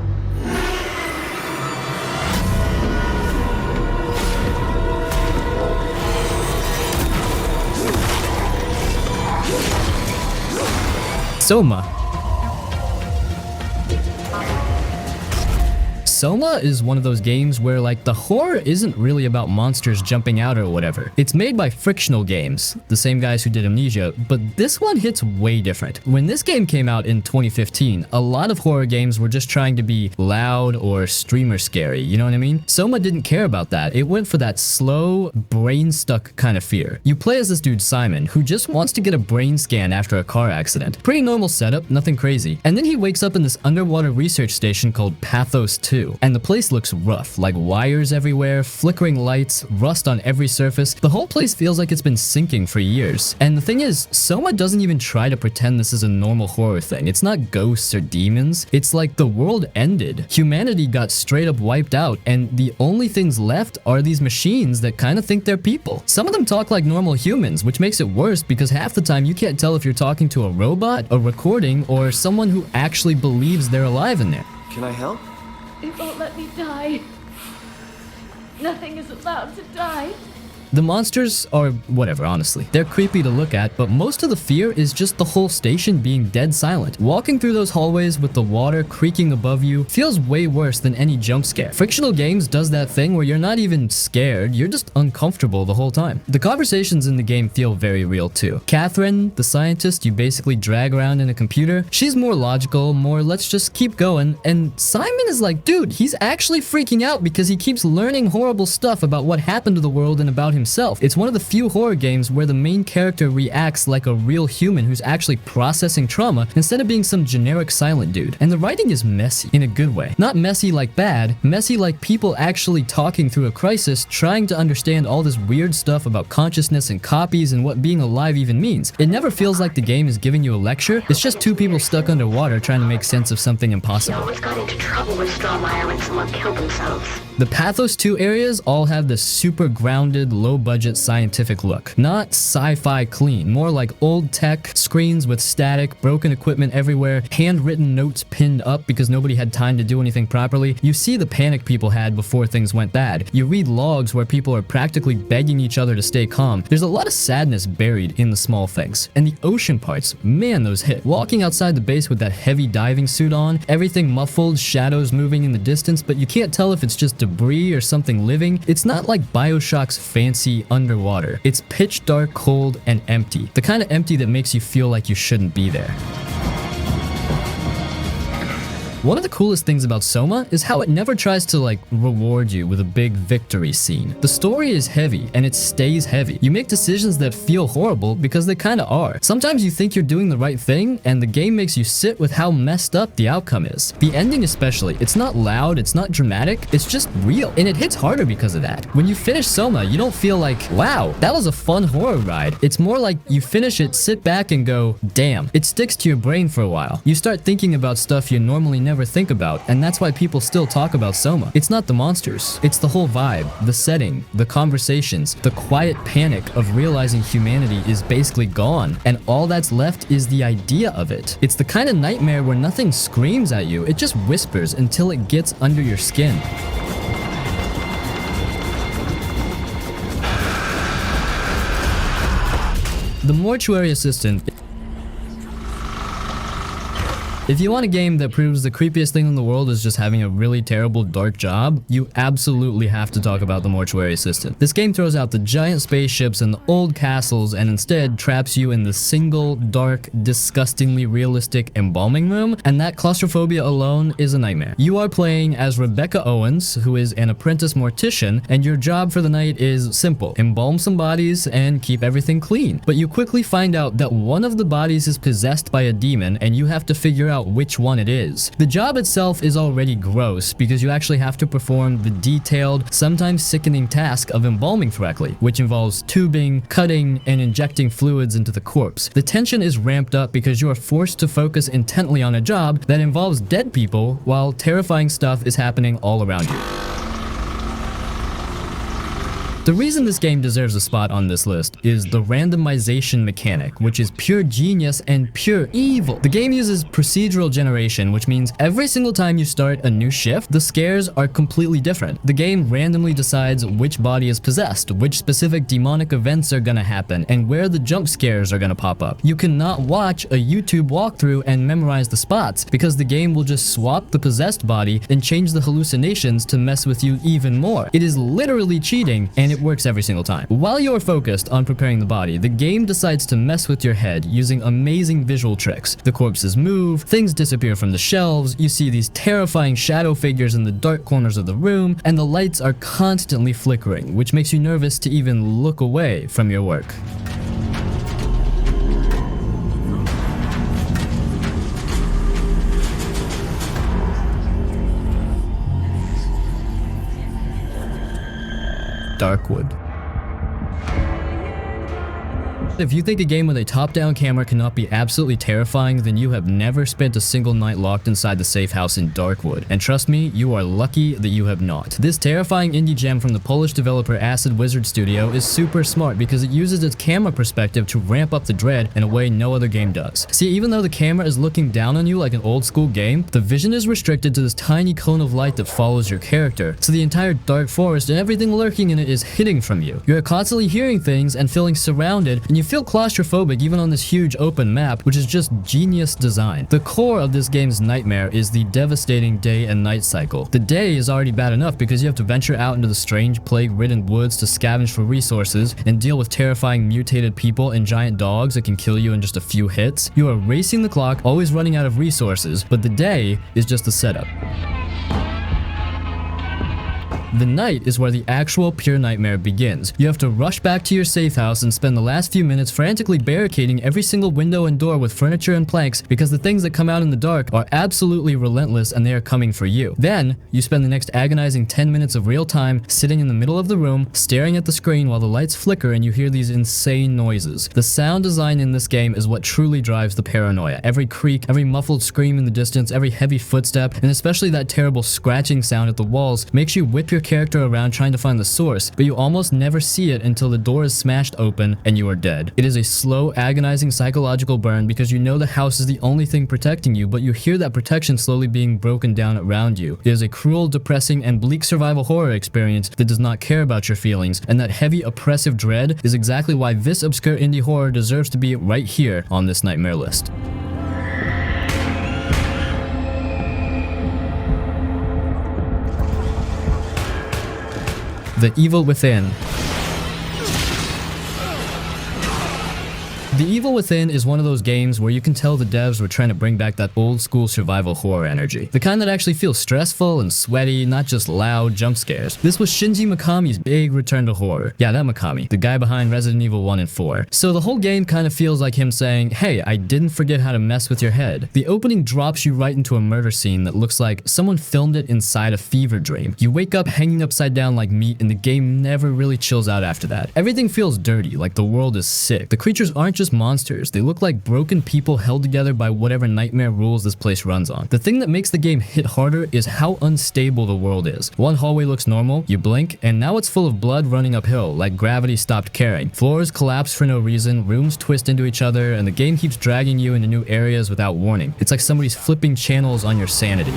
S1: SOMA is one of those games where like the horror isn't really about monsters jumping out or whatever. It's made by Frictional Games, the same guys who did Amnesia, but this one hits way different. When this game came out in 2015, a lot of horror games were just trying to be loud or streamer scary, you know what I mean? SOMA didn't care about that. It went for that slow, brain-stuck kind of fear. You play as this dude Simon, who just wants to get a brain scan after a car accident. Pretty normal setup, nothing crazy. And then he wakes up in this underwater research station called Pathos 2, and the place looks rough, like wires everywhere, flickering lights, rust on every surface. The whole place feels like it's been sinking for years. And the thing is, SOMA doesn't even try to pretend this is a normal horror thing. It's not ghosts or demons. It's like the world ended. Humanity got straight up wiped out, and the only things left are these machines that kind of think they're people. Some of them talk like normal humans, which makes it worse because half the time you can't tell if you're talking to a robot, a recording, or someone who actually believes they're alive in there.
S8: Can I help?
S7: They won't let me die. Nothing is allowed to die.
S1: The monsters are whatever, honestly. They're creepy to look at, but most of the fear is just the whole station being dead silent. Walking through those hallways with the water creaking above you feels way worse than any jump scare. Frictional Games does that thing where you're not even scared, you're just uncomfortable the whole time. The conversations in the game feel very real too. Catherine, the scientist you basically drag around in a computer, she's more logical, more let's just keep going, and Simon is like, dude, he's actually freaking out because he keeps learning horrible stuff about what happened to the world and about himself. It's one of the few horror games where the main character reacts like a real human who's actually processing trauma instead of being some generic silent dude. And the writing is messy in a good way. Not messy like bad, messy like people actually talking through a crisis, trying to understand all this weird stuff about consciousness and copies and what being alive even means. It never feels like the game is giving you a lecture. It's just two people stuck underwater trying to make sense of something impossible.
S4: He always got into trouble with Strohmeyer when someone killed themselves.
S1: The Pathos 2 areas all have this super grounded, low-budget scientific look. Not sci-fi clean, more like old tech, screens with static, broken equipment everywhere, handwritten notes pinned up because nobody had time to do anything properly. You see the panic people had before things went bad. You read logs where people are practically begging each other to stay calm. There's a lot of sadness buried in the small things. And the ocean parts, man, those hit. Walking outside the base with that heavy diving suit on, everything muffled, shadows moving in the distance, but you can't tell if it's just debris or something living. It's not like Bioshock's fancy underwater. It's pitch dark, cold, and empty. The kind of empty that makes you feel like you shouldn't be there. One of the coolest things about SOMA is how it never tries to like reward you with a big victory scene. The story is heavy and it stays heavy. You make decisions that feel horrible because they kind of are. Sometimes you think you're doing the right thing and the game makes you sit with how messed up the outcome is. The ending especially, it's not loud, it's not dramatic, it's just real. And it hits harder because of that. When you finish SOMA, you don't feel like, wow, that was a fun horror ride. It's more like you finish it, sit back and go, damn. It sticks to your brain for a while. You start thinking about stuff you normally never think about, and that's why people still talk about SOMA. It's not the monsters, it's the whole vibe, the setting, the conversations, the quiet panic of realizing humanity is basically gone, and all that's left is the idea of it. It's the kind of nightmare where nothing screams at you, it just whispers until it gets under your skin. The Mortuary Assistant. If you want a game that proves the creepiest thing in the world is just having a really terrible dark job, you absolutely have to talk about the Mortuary Assistant. This game throws out the giant spaceships and the old castles and instead traps you in the single, dark, disgustingly realistic embalming room, and that claustrophobia alone is a nightmare. You are playing as Rebecca Owens, who is an apprentice mortician, and your job for the night is simple: embalm some bodies and keep everything clean. But you quickly find out that one of the bodies is possessed by a demon, and you have to figure out which one it is. The job itself is already gross because you actually have to perform the detailed, sometimes sickening task of embalming correctly, which involves tubing, cutting, and injecting fluids into the corpse. The tension is ramped up because you are forced to focus intently on a job that involves dead people while terrifying stuff is happening all around you. The reason this game deserves a spot on this list is the randomization mechanic, which is pure genius and pure evil. The game uses procedural generation, which means every single time you start a new shift, the scares are completely different. The game randomly decides which body is possessed, which specific demonic events are gonna happen, and where the jump scares are gonna pop up. You cannot watch a YouTube walkthrough and memorize the spots, because the game will just swap the possessed body and change the hallucinations to mess with you even more. It is literally cheating, and it works every single time. While you're focused on preparing the body, the game decides to mess with your head using amazing visual tricks. The corpses move, things disappear from the shelves, you see these terrifying shadow figures in the dark corners of the room, and the lights are constantly flickering, which makes you nervous to even look away from your work. Darkwood. If you think a game with a top-down camera cannot be absolutely terrifying, then you have never spent a single night locked inside the safe house in Darkwood. And trust me, you are lucky that you have not. This terrifying indie gem from the Polish developer Acid Wizard Studio is super smart because it uses its camera perspective to ramp up the dread in a way no other game does. See, even though the camera is looking down on you like an old-school game, the vision is restricted to this tiny cone of light that follows your character. So the entire dark forest and everything lurking in it is hidden from you. You are constantly hearing things and feeling surrounded, and you feel claustrophobic even on this huge open map, which is just genius design. The core of this game's nightmare is the devastating day and night cycle. The day is already bad enough because you have to venture out into the strange plague-ridden woods to scavenge for resources and deal with terrifying mutated people and giant dogs that can kill you in just a few hits. You are racing the clock, always running out of resources, but the day is just a setup. The night is where the actual pure nightmare begins. You have to rush back to your safe house and spend the last few minutes frantically barricading every single window and door with furniture and planks because the things that come out in the dark are absolutely relentless and they are coming for you. Then, you spend the next agonizing 10 minutes of real time sitting in the middle of the room, staring at the screen while the lights flicker and you hear these insane noises. The sound design in this game is what truly drives the paranoia. Every creak, every muffled scream in the distance, every heavy footstep, and especially that terrible scratching sound at the walls makes you whip your character around trying to find the source, but you almost never see it until the door is smashed open and you are dead. It is a slow, agonizing psychological burn because you know the house is the only thing protecting you, but you hear that protection slowly being broken down around you. It is a cruel, depressing, and bleak survival horror experience that does not care about your feelings, and that heavy, oppressive dread is exactly why this obscure indie horror deserves to be right here on this nightmare list. The Evil Within. The Evil Within is one of those games where you can tell the devs were trying to bring back that old school survival horror energy. The kind that actually feels stressful and sweaty, not just loud jump scares. This was Shinji Mikami's big return to horror. Yeah, that Mikami, the guy behind Resident Evil 1 and 4. So the whole game kind of feels like him saying, hey, I didn't forget how to mess with your head. The opening drops you right into a murder scene that looks like someone filmed it inside a fever dream. You wake up hanging upside down like meat and the game never really chills out after that. Everything feels dirty, like the world is sick. The creatures aren't just monsters, they look like broken people held together by whatever nightmare rules this place runs on. The thing that makes the game hit harder is how unstable the world is. One hallway looks normal, you blink, and now it's full of blood running uphill, like gravity stopped caring. Floors collapse for no reason, rooms twist into each other, and the game keeps dragging you into new areas without warning. It's like somebody's flipping channels on your sanity.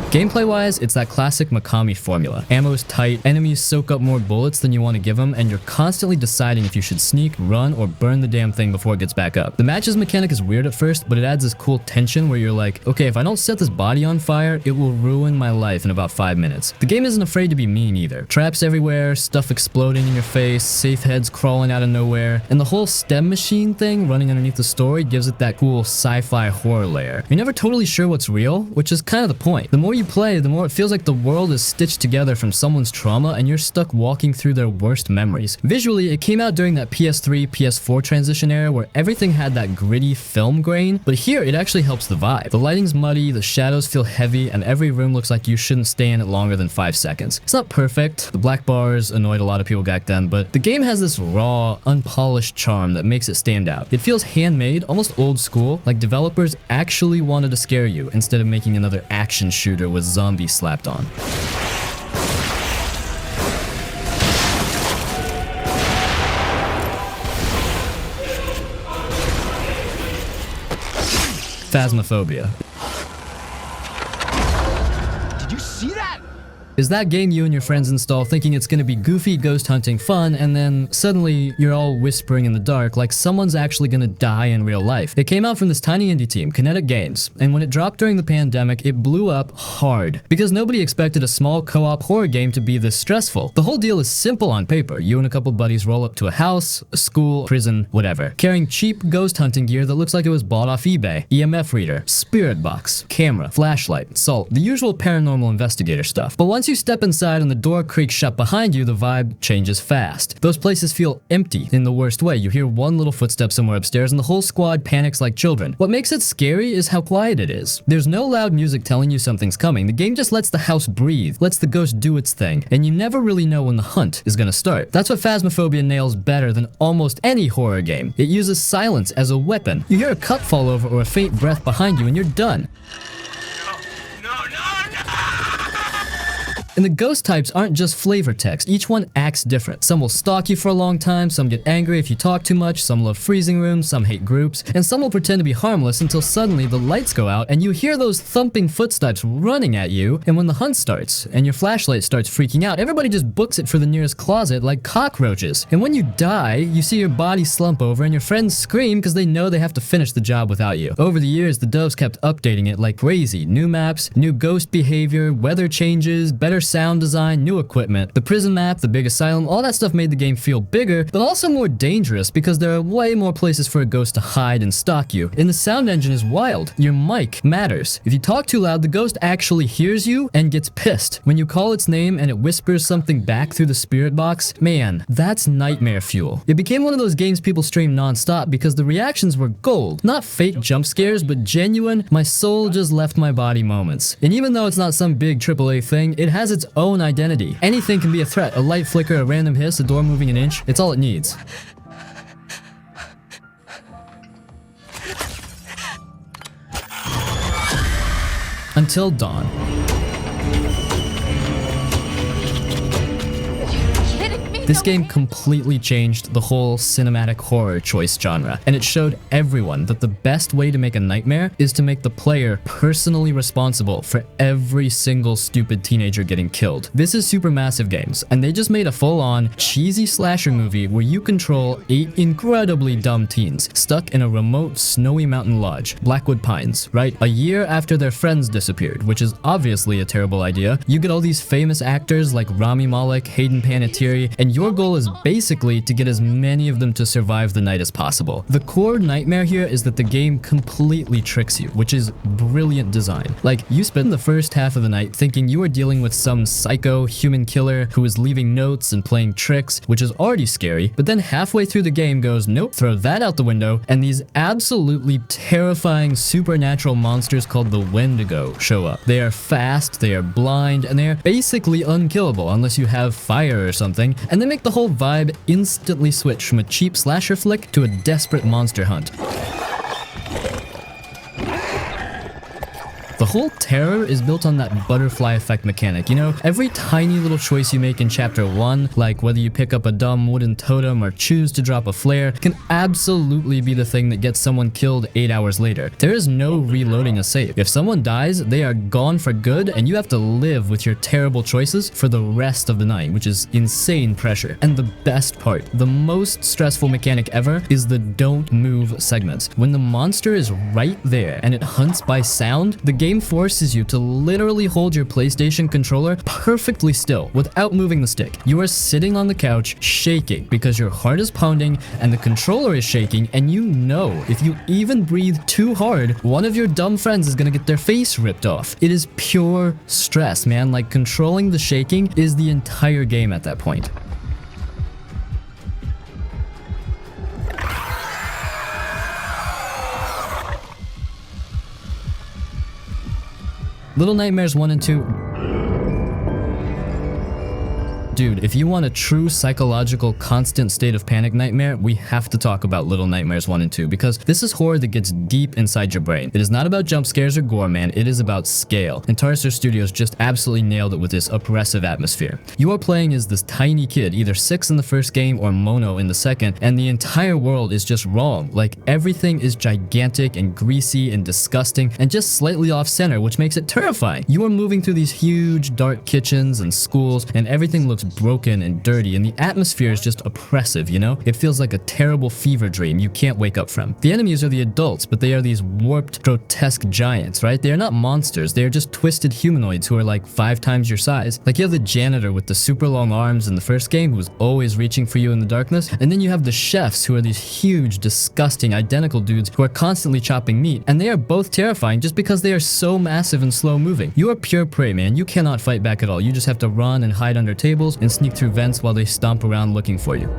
S1: Gameplay-wise, it's that classic Mikami formula. Ammo's tight, enemies soak up more bullets than you want to give them, and you're constantly deciding if you should sneak, run, or burn the damn thing before it gets back up. The matches mechanic is weird at first, but it adds this cool tension where you're like, okay, if I don't set this body on fire, it will ruin my life in about 5 minutes. The game isn't afraid to be mean either. Traps everywhere, stuff exploding in your face, safe heads crawling out of nowhere, and the whole STEM machine thing running underneath the story gives it that cool sci-fi horror layer. You're never totally sure what's real, which is kind of the point. The more you play, the more it feels like the world is stitched together from someone's trauma and you're stuck walking through their worst memories. Visually, it came out during that PS3, PS4 transition era where everything had that gritty film grain, but here it actually helps the vibe. The lighting's muddy, the shadows feel heavy, and every room looks like you shouldn't stay in it longer than 5 seconds. It's not perfect, the black bars annoyed a lot of people back then, but the game has this raw, unpolished charm that makes it stand out. It feels handmade, almost old school, like developers actually wanted to scare you instead of making another action shooter with zombies slapped on. Phasmophobia.
S3: Did you see that?
S1: Is that game you and your friends install thinking it's gonna be goofy ghost hunting fun, and then suddenly you're all whispering in the dark like someone's actually gonna die in real life. It came out from this tiny indie team, Kinetic Games, and when it dropped during the pandemic, it blew up hard because nobody expected a small co-op horror game to be this stressful. The whole deal is simple on paper. You and a couple buddies roll up to a house, a school, prison, whatever, carrying cheap ghost hunting gear that looks like it was bought off eBay. EMF reader, spirit box, camera, flashlight, salt, the usual paranormal investigator stuff. But once you step inside and the door creaks shut behind you, the vibe changes fast. Those places feel empty in the worst way. You hear one little footstep somewhere upstairs and the whole squad panics like children. What makes it scary is how quiet it is. There's no loud music telling you something's coming. The game just lets the house breathe, lets the ghost do its thing, and you never really know when the hunt is gonna start. That's what Phasmophobia nails better than almost any horror game. It uses silence as a weapon. You hear a cup fall over or a faint breath behind you and you're done. And the ghost types aren't just flavor text, each one acts different. Some will stalk you for a long time, some get angry if you talk too much, some love freezing rooms, some hate groups, and some will pretend to be harmless until suddenly the lights go out and you hear those thumping footsteps running at you, and when the hunt starts and your flashlight starts freaking out, everybody just books it for the nearest closet like cockroaches. And when you die, you see your body slump over and your friends scream because they know they have to finish the job without you. Over the years, the devs kept updating it like crazy. New maps, new ghost behavior, weather changes, better sound design, new equipment. The prison map, the big asylum, all that stuff made the game feel bigger, but also more dangerous because there are way more places for a ghost to hide and stalk you. And the sound engine is wild. Your mic matters. If you talk too loud, the ghost actually hears you and gets pissed. When you call its name and it whispers something back through the spirit box, man, that's nightmare fuel. It became one of those games people stream non-stop because the reactions were gold. Not fake jump scares, but genuine, my soul just left my body moments. And even though it's not some big AAA thing, it has its own identity. Anything can be a threat. A light flicker, a random hiss, a door moving an inch. It's all it needs. Until dawn. This game completely changed the whole cinematic horror choice genre, and it showed everyone that the best way to make a nightmare is to make the player personally responsible for every single stupid teenager getting killed. This is Supermassive Games, and they just made a full-on, cheesy slasher movie where you control 8 incredibly dumb teens stuck in a remote, snowy mountain lodge, Blackwood Pines, right? A year after their friends disappeared, which is obviously a terrible idea. You get all these famous actors like Rami Malek, Hayden Panettiere, and your goal is basically to get as many of them to survive the night as possible. The core nightmare here is that the game completely tricks you, which is brilliant design. Like, you spend the first half of the night thinking you are dealing with some psycho human killer who is leaving notes and playing tricks, which is already scary, but then halfway through the game goes, nope, throw that out the window, and these absolutely terrifying supernatural monsters called the Wendigo show up. They are fast, they are blind, and they are basically unkillable unless you have fire or something, and they make the whole vibe instantly switch from a cheap slasher flick to a desperate monster hunt. The whole terror is built on that butterfly effect mechanic. You know, every tiny little choice you make in Chapter 1, like whether you pick up a dumb wooden totem or choose to drop a flare, can absolutely be the thing that gets someone killed 8 hours later. There is no reloading a save. If someone dies, they are gone for good, and you have to live with your terrible choices for the rest of the night, which is insane pressure. And the best part, the most stressful mechanic ever, is the don't move segments. When the monster is right there and it hunts by sound, the game forces you to literally hold your PlayStation controller perfectly still without moving the stick. You are sitting on the couch shaking because your heart is pounding and the controller is shaking, and you know if you even breathe too hard, one of your dumb friends is gonna get their face ripped off. It is pure stress, man. Like, controlling the shaking is the entire game at that point. Little Nightmares 1 and 2 Dude, if you want a true psychological constant state of panic nightmare, we have to talk about Little Nightmares 1 and 2 because this is horror that gets deep inside your brain. It is not about jump scares or gore, man, it is about scale. And Tarsier Studios just absolutely nailed it with this oppressive atmosphere. You are playing as this tiny kid, either 6 in the first game or Mono in the second, and the entire world is just wrong. Like, everything is gigantic and greasy and disgusting and just slightly off center, which makes it terrifying. You are moving through these huge dark kitchens and schools, and everything looks broken and dirty, and the atmosphere is just oppressive, you know? It feels like a terrible fever dream you can't wake up from. The enemies are the adults, but they are these warped, grotesque giants, right? They are not monsters, they are just twisted humanoids who are like 5 times your size. Like, you have the janitor with the super long arms in the first game who was always reaching for you in the darkness, and then you have the chefs who are these huge, disgusting, identical dudes who are constantly chopping meat, and they are both terrifying just because they are so massive and slow moving. You are pure prey, man. You cannot fight back at all. You just have to run and hide under tables and sneak through vents while they stomp around looking for you.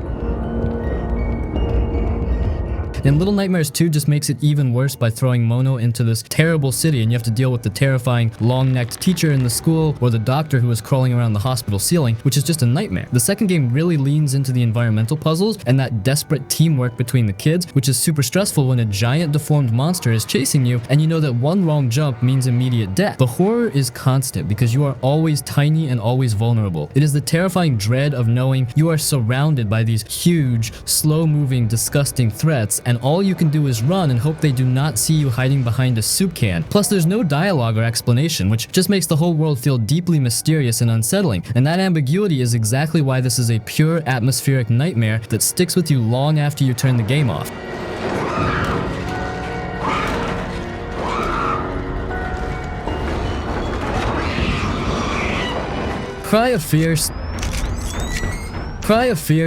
S1: And Little Nightmares 2 just makes it even worse by throwing Mono into this terrible city, and you have to deal with the terrifying long-necked teacher in the school or the doctor who is crawling around the hospital ceiling, which is just a nightmare. The second game really leans into the environmental puzzles and that desperate teamwork between the kids, which is super stressful when a giant deformed monster is chasing you and you know that one wrong jump means immediate death. The horror is constant because you are always tiny and always vulnerable. It is the terrifying dread of knowing you are surrounded by these huge, slow-moving, disgusting threats, and all you can do is run and hope they do not see you hiding behind a soup can. Plus, there's no dialogue or explanation, which just makes the whole world feel deeply mysterious and unsettling. And that ambiguity is exactly why this is a pure atmospheric nightmare that sticks with you long after you turn the game off. Cry of F.E.A.R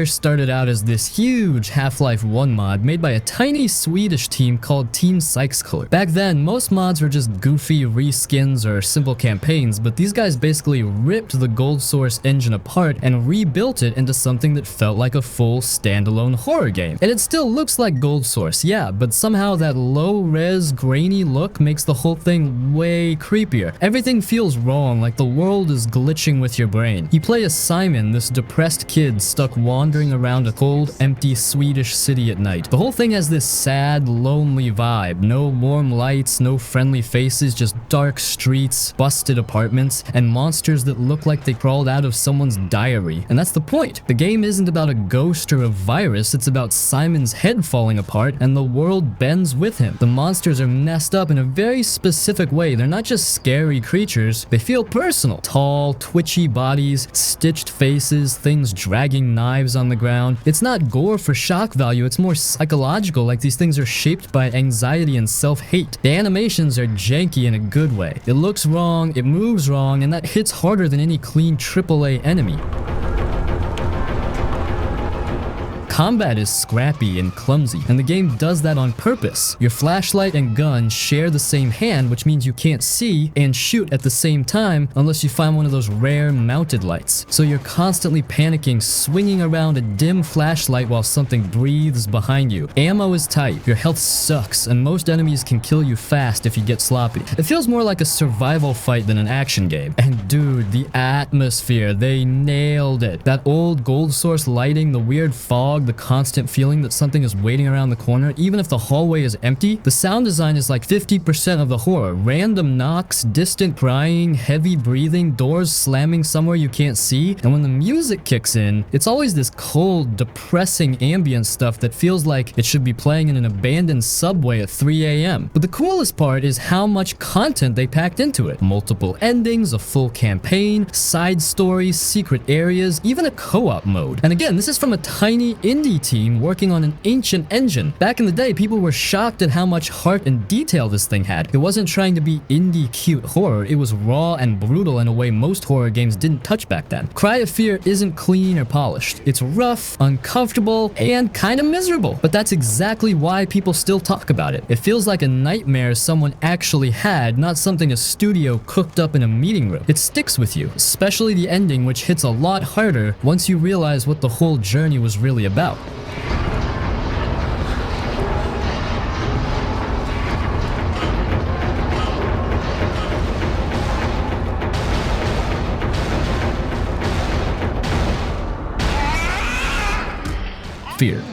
S1: started out as this huge Half-Life 1 mod made by a tiny Swedish team called Team Sykescolor. Back then, most mods were just goofy reskins or simple campaigns, but these guys basically ripped the Gold Source engine apart and rebuilt it into something that felt like a full standalone horror game. And it still looks like Gold Source, yeah, but somehow that low-res, grainy look makes the whole thing way creepier. Everything feels wrong, like the world is glitching with your brain. You play as Simon, this depressed kid stuck wandering around a cold, empty Swedish city at night. The whole thing has this sad, lonely vibe. No warm lights, no friendly faces, just dark streets, busted apartments, and monsters that look like they crawled out of someone's diary. And that's the point. The game isn't about a ghost or a virus, it's about Simon's head falling apart and the world bends with him. The monsters are messed up in a very specific way. They're not just scary creatures, they feel personal. Tall, twitchy bodies, stitched faces, things dragging knives on the ground. It's not gore for shock value, it's more psychological, like these things are shaped by anxiety and self-hate. The animations are janky in a good way. It looks wrong, it moves wrong, and that hits harder than any clean AAA enemy. Combat is scrappy and clumsy, and the game does that on purpose. Your flashlight and gun share the same hand, which means you can't see and shoot at the same time unless you find one of those rare mounted lights. So you're constantly panicking, swinging around a dim flashlight while something breathes behind you. Ammo is tight, your health sucks, and most enemies can kill you fast if you get sloppy. It feels more like a survival fight than an action game. And dude, the atmosphere, they nailed it. That old Gold Source lighting, the weird fog, the constant feeling that something is waiting around the corner, even if the hallway is empty. The sound design is like 50% of the horror. Random knocks, distant crying, heavy breathing, doors slamming somewhere you can't see. And when the music kicks in, it's always this cold, depressing ambient stuff that feels like it should be playing in an abandoned subway at 3 a.m. But the coolest part is how much content they packed into it. Multiple endings, a full campaign, side stories, secret areas, even a co-op mode. And again, this is from a tiny indie team working on an ancient engine. Back in the day, people were shocked at how much heart and detail this thing had. It wasn't trying to be indie cute horror, it was raw and brutal in a way most horror games didn't touch back then. Cry of F.E.A.R isn't clean or polished. It's rough, uncomfortable, and kind of miserable. But that's exactly why people still talk about it. It feels like a nightmare someone actually had, not something a studio cooked up in a meeting room. It sticks with you, especially the ending, which hits a lot harder once you realize what the whole journey was really about. F.E.A.R.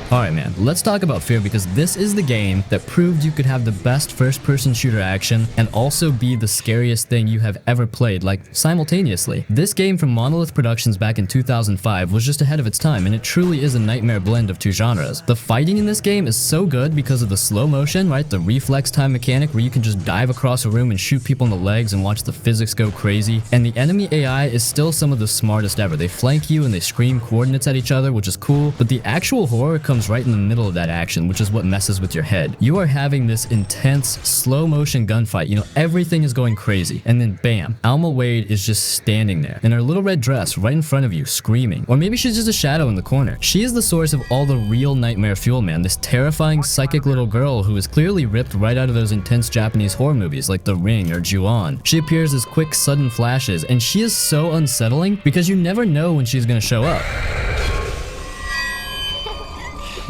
S1: Alright man, let's talk about F.E.A.R because this is the game that proved you could have the best first-person shooter action and also be the scariest thing you have ever played, like, simultaneously. This game from Monolith Productions back in 2005 was just ahead of its time, and it truly is a nightmare blend of two genres. The fighting in this game is so good because of the slow motion, right? The reflex time mechanic where you can just dive across a room and shoot people in the legs and watch the physics go crazy. And the enemy AI is still some of the smartest ever. They flank you and they scream coordinates at each other, which is cool, but the actual horror comes right in the middle of that action, which is what messes with your head. You are having this intense, slow motion gunfight, you know, everything is going crazy, and then bam, Alma Wade is just standing there in her little red dress right in front of you, screaming. Or maybe she's just a shadow in the corner. She is the source of all the real nightmare fuel, man. This terrifying psychic little girl who is clearly ripped right out of those intense Japanese horror movies like The Ring or Ju-on. She appears as quick, sudden flashes, and she is so unsettling because you never know when she's gonna show up.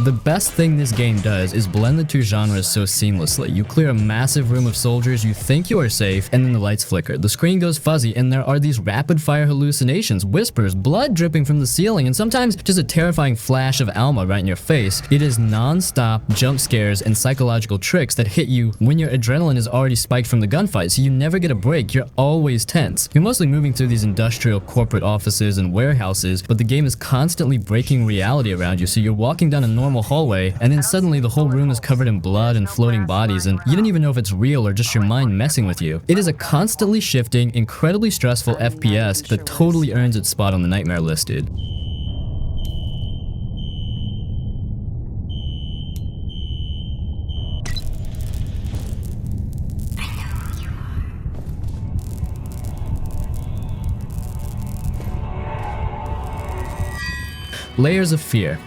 S1: The best thing this game does is blend the two genres so seamlessly. You clear a massive room of soldiers, you think you are safe, and then the lights flicker. The screen goes fuzzy, and there are these rapid-fire hallucinations, whispers, blood dripping from the ceiling, and sometimes just a terrifying flash of Alma right in your face. It is non-stop jump scares and psychological tricks that hit you when your adrenaline is already spiked from the gunfight, so you never get a break. You're always tense. You're mostly moving through these industrial corporate offices and warehouses, but the game is constantly breaking reality around you, so you're walking down a normal hallway, and then suddenly the whole room is covered in blood and floating bodies, and you don't even know if it's real or just your mind messing with you. It is a constantly shifting, incredibly stressful FPS that totally earns its spot on the nightmare list, dude. Layers of Fear.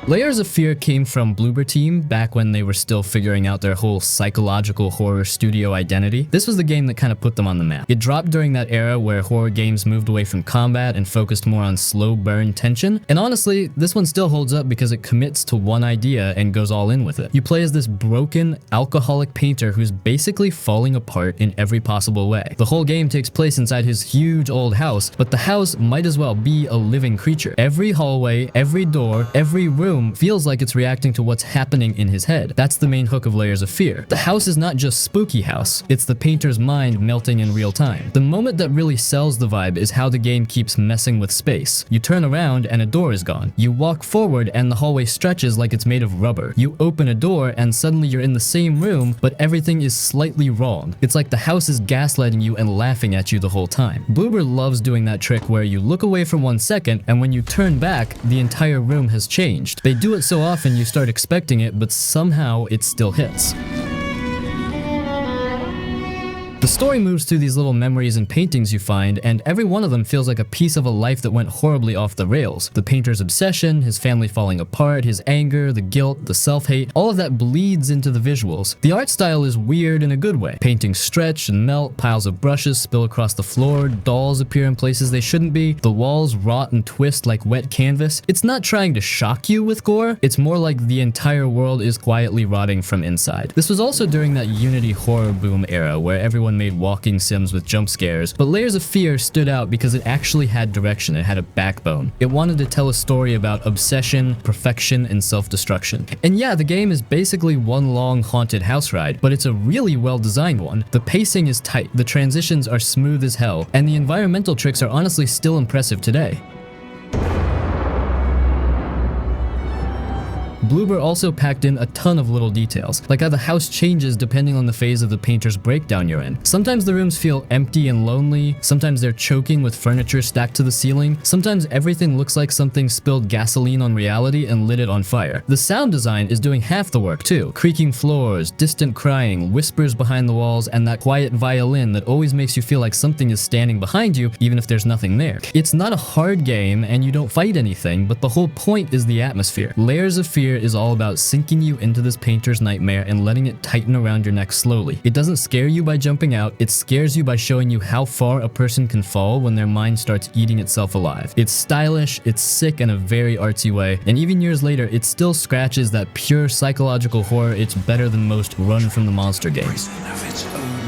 S1: Layers of Fear came from Bloober Team back when they were still figuring out their whole psychological horror studio identity. This was the game that kind of put them on the map. It dropped during that era where horror games moved away from combat and focused more on slow burn tension. And honestly, this one still holds up because it commits to one idea and goes all in with it. You play as this broken, alcoholic painter who's basically falling apart in every possible way. The whole game takes place inside his huge old house, but the house might as well be a living creature. Every hallway, every door, every room feels like it's reacting to what's happening in his head. That's the main hook of Layers of Fear. The house is not just spooky house, it's the painter's mind melting in real time. The moment that really sells the vibe is how the game keeps messing with space. You turn around and a door is gone. You walk forward and the hallway stretches like it's made of rubber. You open a door and suddenly you're in the same room, but everything is slightly wrong. It's like the house is gaslighting you and laughing at you the whole time. Bloober loves doing that trick where you look away for 1 second and when you turn back, the entire room has changed. They do it so often you start expecting it, but somehow it still hits. The story moves through these little memories and paintings you find, and every one of them feels like a piece of a life that went horribly off the rails. The painter's obsession, his family falling apart, his anger, the guilt, the self-hate, all of that bleeds into the visuals. The art style is weird in a good way. Paintings stretch and melt, piles of brushes spill across the floor, dolls appear in places they shouldn't be, the walls rot and twist like wet canvas. It's not trying to shock you with gore, it's more like the entire world is quietly rotting from inside. This was also during that Unity horror boom era where everyone made walking sims with jump scares, but Layers of Fear stood out because it actually had direction, it had a backbone. It wanted to tell a story about obsession, perfection, and self-destruction. And yeah, the game is basically one long haunted house ride, but it's a really well-designed one. The pacing is tight, the transitions are smooth as hell, and the environmental tricks are honestly still impressive today. Bloober also packed in a ton of little details, like how the house changes depending on the phase of the painter's breakdown you're in. Sometimes the rooms feel empty and lonely, sometimes they're choking with furniture stacked to the ceiling, sometimes everything looks like something spilled gasoline on reality and lit it on fire. The sound design is doing half the work too. Creaking floors, distant crying, whispers behind the walls, and that quiet violin that always makes you feel like something is standing behind you even if there's nothing there. It's not a hard game and you don't fight anything, but the whole point is the atmosphere. Layers of Fear is all about sinking you into this painter's nightmare and letting it tighten around your neck slowly. It doesn't scare you by jumping out, it scares you by showing you how far a person can fall when their mind starts eating itself alive. It's stylish, it's sick in a very artsy way, and even years later, it still scratches that pure psychological horror. It's better than most run from the monster games.
S5: Of its own